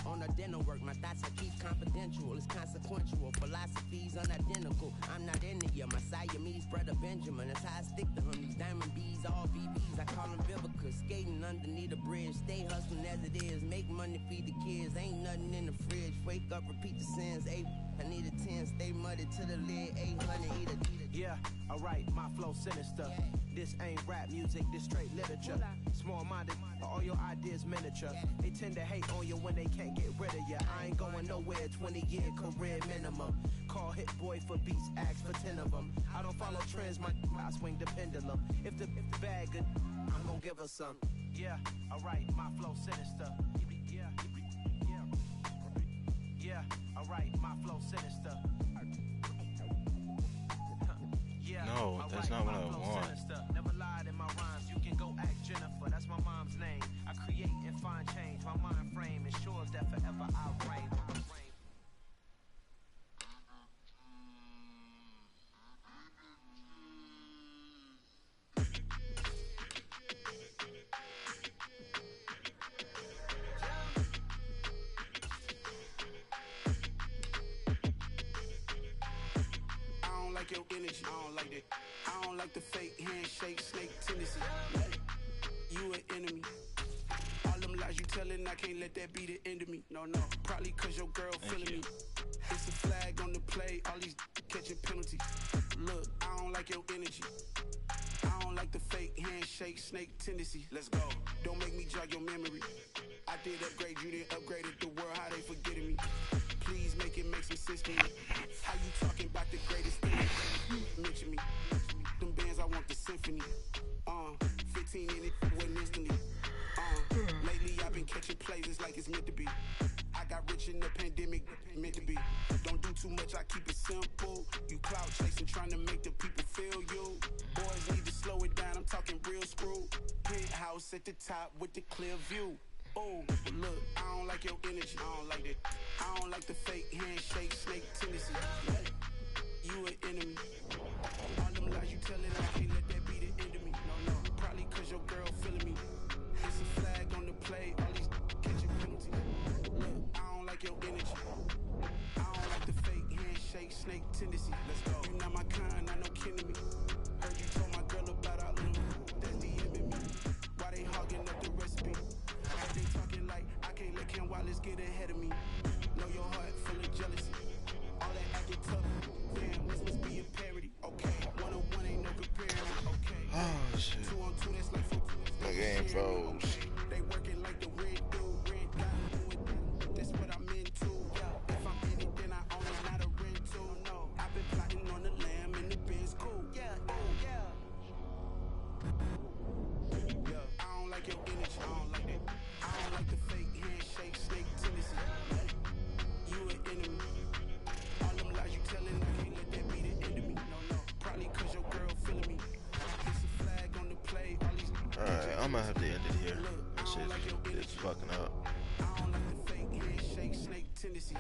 [SPEAKER 15] on a dinner work. My thoughts I keep confidential, it's consequential. Philosophies unidentical, I'm not into you. My Siamese brother Benjamin, that's how I stick to him. These diamond bees, all BBs, I call them Vivica. Skating underneath the bridge, stay hustling as it is. Make money, feed the kids, ain't nothing in the fridge. Wake up, repeat the sins, I need a 10, stay muddy to the lid, 800, eat a.
[SPEAKER 14] Yeah, alright, my flow sinister. This ain't rap music, this straight literature. Small-minded, all your ideas miniature. They tend to hate on you when they can't get rid of you. I ain't going nowhere, 20-year career minimum. Call hit boy for beats, ask for 10 of them. I don't follow trends, I swing the pendulum. If the bag good, I'm gonna give her some. Yeah, alright, my flow sinister. Yeah, alright, my flow sinister.
[SPEAKER 1] No, that's not what I want.
[SPEAKER 14] Never lied in my rhymes. You can go ask Jennifer. That's my mom's name. I create and find change. My mind frame ensures that forever I reign.
[SPEAKER 16] Your energy, I don't like that. I don't like the fake handshake, snake tendency. You an enemy. All them lies you telling, I can't let that be the end of me. No, probably cause your girl feeling me. It's a flag on the play, all these catching penalties. Look, I don't like your energy. I don't like the fake handshake, snake tendency. Let's go. Don't make me jog your memory. I did upgrade, you didn't upgrade it. The world, how they forgetting me. Please make it make some sense to me. How you talking about the greatest thing? Mention me. Them bands, I want the symphony. 15 in it, wasn't instantly. Lately I've been catching plays, it's like it's meant to be. I got rich in the pandemic, meant to be. Don't do too much, I keep it simple. You clout chasing, trying to make the people feel you. Boys need to slow it down, I'm talking real screw. Penthouse at the top with the clear view. Oh, look, I don't like your energy, I don't like that. I don't like the fake handshake, snake tendency. You an enemy. All them lies you telling, I can't let that be the end of me. No, probably cause your girl feeling me. It's a flag on the play, all these catching penalties. Look, I don't like your energy. I don't like the fake handshake, snake snake tendency. Let's go. You not my kind, not no kin to me. Heard you told my girl about our limit. That's DMing me. Why they hogging up the recipe? They talking like I can't let Ken Wallace get ahead of me. Know your heart full of jealousy. All that acting tough. Damn, this must be a parody. Okay, 1-on-1 ain't no comparing. Okay.
[SPEAKER 1] Oh shit.
[SPEAKER 16] 2-on-2, that's like 4.
[SPEAKER 1] My game froze.
[SPEAKER 16] They working like the red dude, red dot. That's what I'm into. Yeah. If I'm in it, then I own it, not a rental. No, I've been plotting on the lamb and the Benz cool. Yeah, yeah. I don't like your energy. I don't like that. I don't like the fake handshake, snake tendency. You an enemy. All them lies you telling, I can't let that be the end of me. No, probably cause your girl feeling me. It's a flag on the play. All these.
[SPEAKER 1] Alright, I'm gonna have to end it here. That shit is fucking up.
[SPEAKER 16] I don't like the fake handshake, snake tendency.